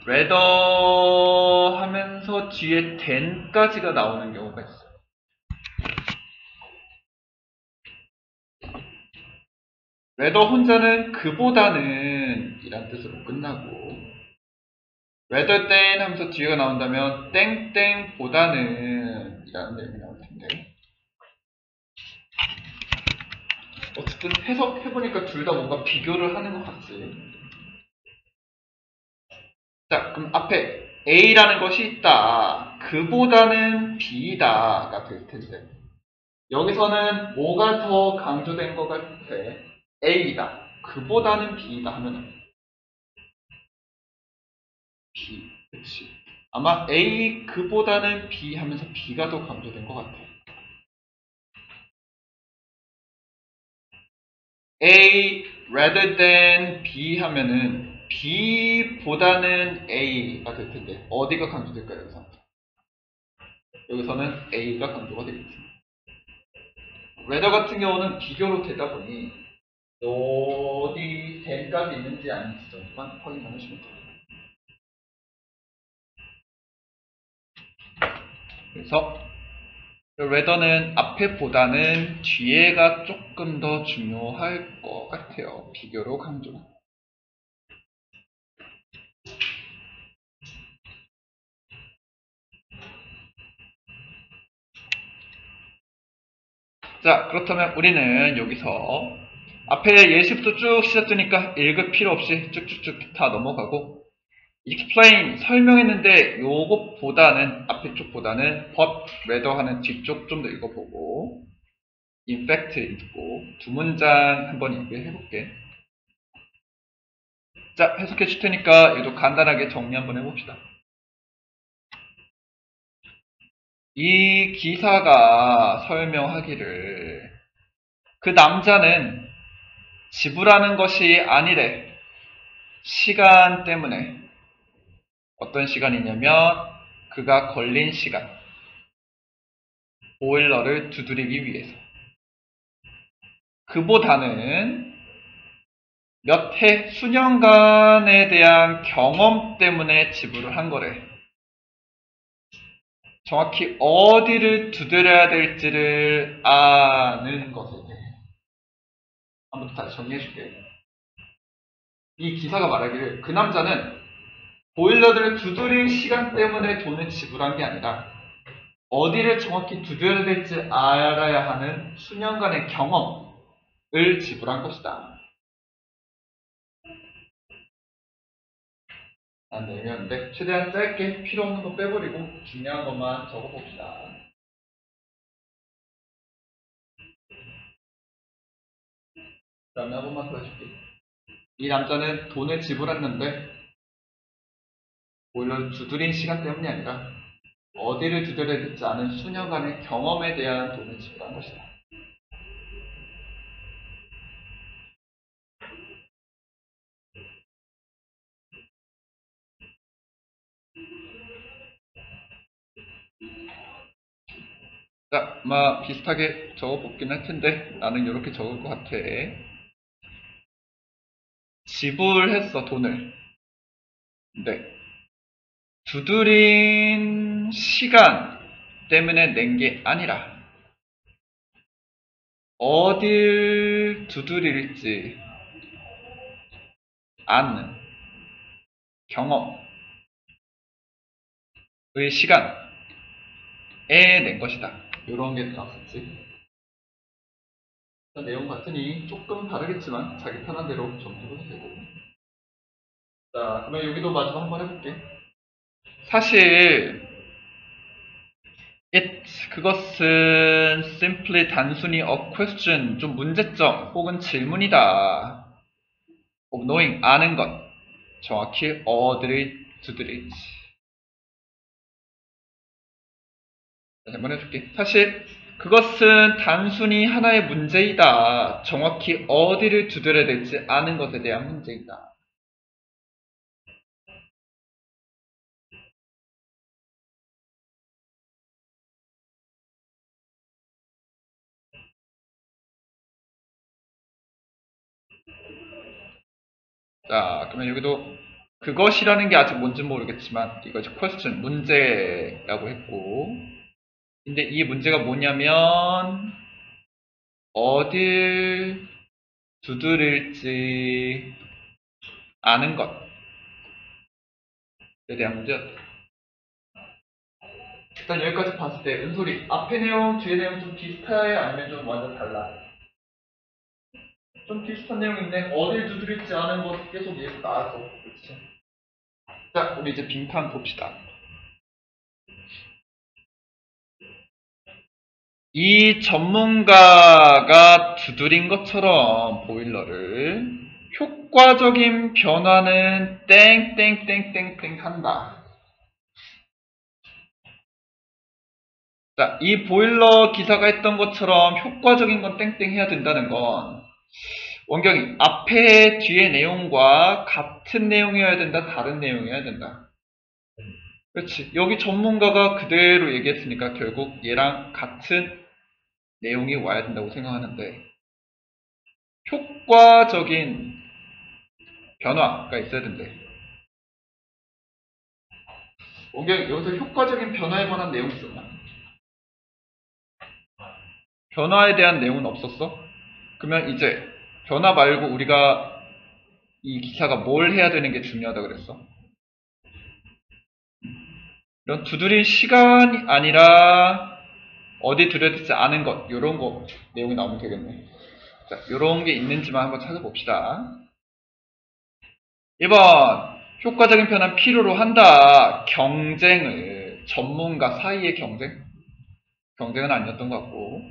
S1: rather 하면서 뒤에 than까지가 나오는 경우가 있어요. rather 혼자는 그보다는 이란 뜻으로 끝나고 rather than 하면서 뒤에가 나온다면 땡땡보다는 이라는 내용이 나올 텐데 어쨌든 해석해보니까 둘 다 뭔가 비교를 하는 것 같지. 자, 그럼 앞에 A라는 것이 있다. 그보다는 B다가 될 텐데 여기서는 뭐가 더 강조된 것 같아? A다. 그보다는 B다 하면은 B. 그치. 아마 A 그보다는 B 하면서 B가 더 강조된 것 같아. A rather than B 하면은 B보다는 A가 될 텐데 어디가 강조될까요? 여기서는 A가 강조가 되겠지. rather 같은 경우는 비교로 되다 보니 어디 than까지 있는지 아닌지 정도만 확인하시면 돼요. 그래서 rather는 앞에보다는 뒤에가 조금 더 중요할 것 같아요. 비교로 강조. 자, 그렇다면 우리는 여기서 앞에 예시부터 쭉 시작되니까 읽을 필요 없이 쭉쭉쭉 다 넘어가고 explain, 설명했는데 요것보다는 앞에 쪽보다는 but, rather 하는 뒤쪽 좀 더 읽어보고 in fact 읽고 두 문장 한번 얘기해볼게. 자, 해석해 줄 테니까 얘도 간단하게 정리 한번 해봅시다. 이 기사가 설명하기를 그 남자는 지불하는 것이 아니래. 시간 때문에. 어떤 시간이냐면 그가 걸린 시간. 보일러를 두드리기 위해서. 그보다는 몇 해, 수년간에 대한 경험 때문에 지불을 한 거래. 정확히 어디를 두드려야 될지를 아는 것에 대해. 한번 다시 정리해줄게. 이 기사가 말하기를 그 남자는 보일러들을 두드린 시간 때문에 돈을 지불한 게 아니라 어디를 정확히 두드려야 될지 알아야 하는 수년간의 경험을 지불한 것이다. 라는 내용이었는데 최대한 짧게 필요 없는 거 빼버리고 중요한 것만 적어봅시다. 그 다음에 한 번만 더 해줄게. 이 남자는 돈을 지불했는데 보일러를 두드린 시간 때문이 아니라 어디를 두드려야 될지 아는 수년간의 경험에 대한 돈을 지불한 것이다. 자, 아마 비슷하게 적어보긴 할 텐데 나는 이렇게 적을 것 같아. 지불했어, 돈을. 근데 두드린 시간 때문에 낸 게 아니라 어딜 두드릴지 아는 경험의 시간에 낸 것이다. 이런 게 들어갔었지. 내용 같으니 조금 다르겠지만 자기 편한 대로 정리해도 되고. 자, 그러면 여기도 마지막 한번 해볼게. 사실 그것은 simply 단순히 a question, 좀 문제점 혹은 질문이다. of knowing, 아는 것, 정확히 어디를 두드릴지. 다시 한번 해줄게. 사실 그것은 단순히 하나의 문제이다. 정확히 어디를 두드려야 될지 아는 것에 대한 문제이다. 자, 그러면 여기도 그것이라는 게 아직 뭔지 모르겠지만 이것이 question, 문제라고 했고, 근데 이 문제가 뭐냐면 어딜 두드릴지 아는 것에 대한 문제였다. 일단 여기까지 봤을 때 은솔이 앞에 내용, 뒤에 내용 좀 비슷해? 아니면 좀 완전 달라? 좀 비슷한 내용인데 어딜 두드릴지 아는 것 계속 얘기가 나왔어. 그렇지? 자, 우리 이제 빙판 봅시다. 이 전문가가 두드린 것처럼 보일러를 효과적인 변화는 땡땡땡땡땡 한다. 자, 이 보일러 기사가 했던 것처럼 효과적인 건 땡땡 해야 된다는 건 원경이 앞에 뒤에 내용과 같은 내용이어야 된다, 다른 내용이어야 된다. 그렇지. 여기 전문가가 그대로 얘기했으니까 결국 얘랑 같은 내용이 와야 된다고 생각하는데 효과적인 변화가 있어야 된대. 원경이 여기서 효과적인 변화에 관한 내용이 있었나? 변화에 대한 내용은 없었어? 그러면 이제 변화 말고 우리가 이 기사가 뭘 해야 되는 게 중요하다 그랬어? 이런 두드린 시간이 아니라 어디 두드려지지 않은 것, 요런 거 내용이 나오면 되겠네. 자, 요런 게 있는지만 한번 찾아봅시다. 1번 효과적인 변화는 필요로 한다. 경쟁을, 전문가 사이의 경쟁은 아니었던 것 같고.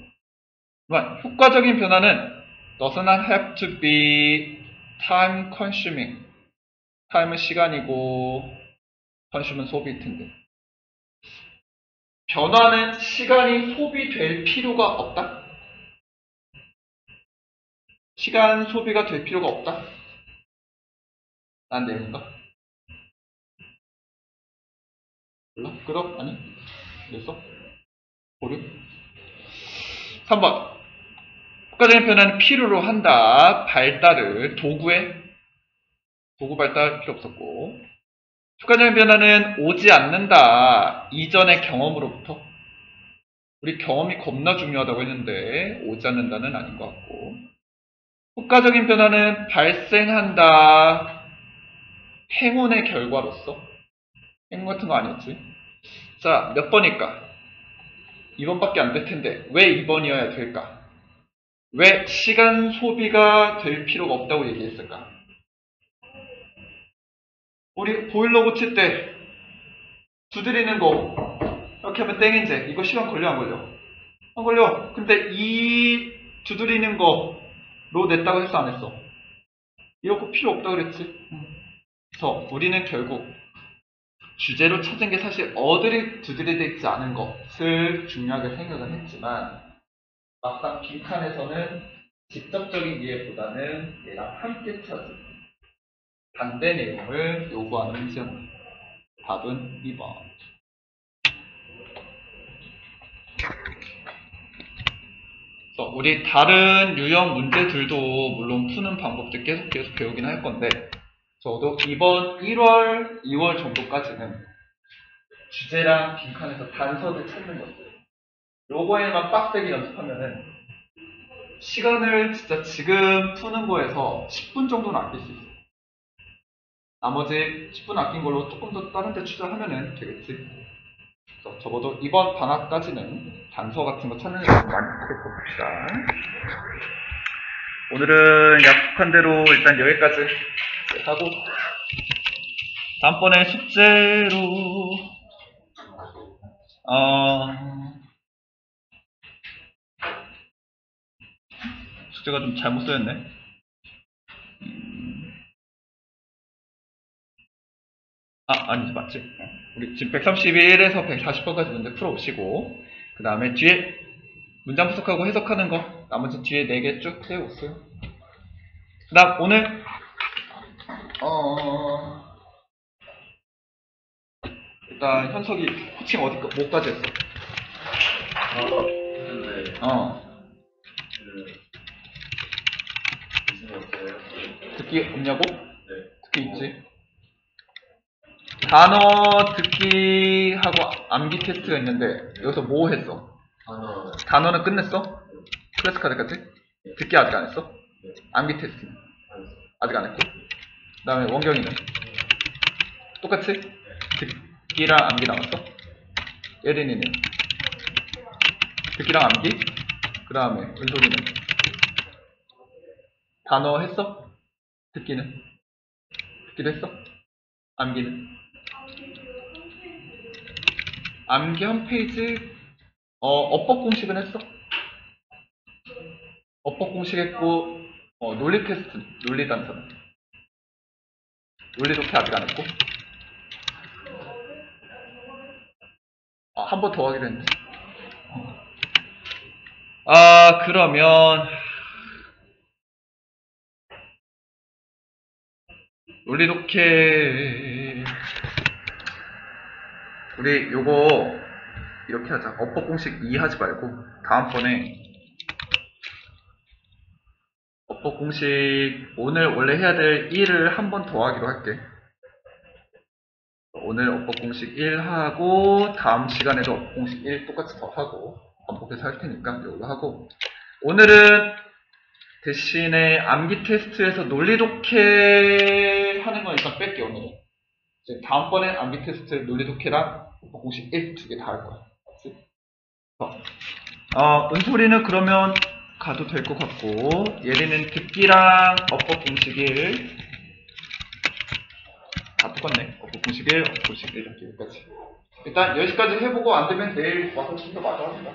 S1: 2번 효과적인 변화는 does not have to be time consuming. time은 시간이고 consum은 소비일 텐데. 변화는 시간이 소비될 필요가 없다? 시간 소비가 될 필요가 없다? 라는 내용인가? 몰라? 끄덕? 아니? 됐어? 보류? 3번 효과적인 변화는 필요로 한다. 발달을 도구 발달 필요 없었고, 효과적인 변화는 오지 않는다. 이전의 경험으로부터. 우리 경험이 겁나 중요하다고 했는데 오지 않는다는 아닌 것 같고, 효과적인 변화는 발생한다. 행운의 결과로서. 행운 같은 거 아니었지? 자, 몇 번일까? 2번밖에 안 될 텐데 왜 2번이어야 될까? 왜 시간 소비가 될 필요가 없다고 얘기했을까? 우리 보일러 고칠 때 두드리는 거 이렇게 하면 땡인데 이거 시간 걸려 안 걸려? 안 걸려. 근데 이 두드리는 거로 냈다고 했어 안 했어? 이거 필요 없다 그랬지? 그래서 우리는 결국 주제로 찾은 게 사실 어들이 두드려져 있지 않은 것을 중요하게 생각은 했지만 막상 빈칸에서는 직접적인 이해보다는 얘랑 함께 찾은 반대 내용을 요구하는 시험. 답은 2번. 그래서 우리 다른 유형 문제들도 물론 푸는 방법들 계속 배우긴 할 건데 저도 이번 1월, 2월 정도까지는 주제랑 빈칸에서 단서를 찾는 것들 요거에만 빡세게 연습하면은 시간을 진짜 지금 푸는 거에서 10분 정도는 아낄 수 있어요. 나머지 10분 아낀 걸로 조금 더 다른 데 투자하면은 되겠지. 그래서 적어도 이번 방학까지는 단서 같은 거 찾는 거 많이 해봅시다. 오늘은 약속한 대로 일단 여기까지 하고 다음번에 숙제로 숙제가 좀 잘못 쓰였네. 아니지 맞지? 우리 지금 131에서 140번까지 문제 풀어오시고 그 다음에 뒤에 문장 분석하고 해석하는 거 나머지 뒤에 4개 쭉 세워오세요. 그 다음 오늘 일단 현석이 코칭 뭐까지 했어? 듣기 없냐고?
S2: 네.
S1: 듣기 있지. 단어 듣기하고 암기 테스트가 있는데 여기서 뭐 했어? 단어는 끝냈어? 플래시카드까지? 듣기 아직 안 했어? 암기 테스트 아직 안 했고 그 다음에 원경이는? 똑같이? 듣기랑 암기 남았어? 예린이는? 듣기랑 암기? 그 다음에 은솔이는? 단어 했어? 듣기는? 듣기도 했어? 암기는? 암기 한 페이지 어법 공식은 했어? 어법 공식 했고 논리 테스트, 논리 단서는? 논리 독해 아직 안 했고 한 번 더 하기로 했는데 그러면 논리 독해 우리 요거 이렇게 하자. 어법 공식 2 하지 말고 다음번에 어법 공식 오늘 원래 해야 될 1을 한 번 더 하기로 할게. 오늘 어법 공식 1 하고 다음 시간에도 어법 공식 1 똑같이 더 하고 반복해서 할 테니까 이걸로 하고 오늘은 대신에 암기 테스트에서 논리 독해 하는 건 일단 뺄게 오늘은. 이제 다음번에 암기 테스트 논리 독해랑 어법 공식 1 두 개 다 할 거야. 은솔이는 그러면 가도 될 것 같고 예리는 듣기랑 어법 공식 1 다 똑같네. 어법 공식 1, 어법 공식 1 여기까지 일단 10시까지 해보고 안되면 내일 와서 진짜 마저 합니다.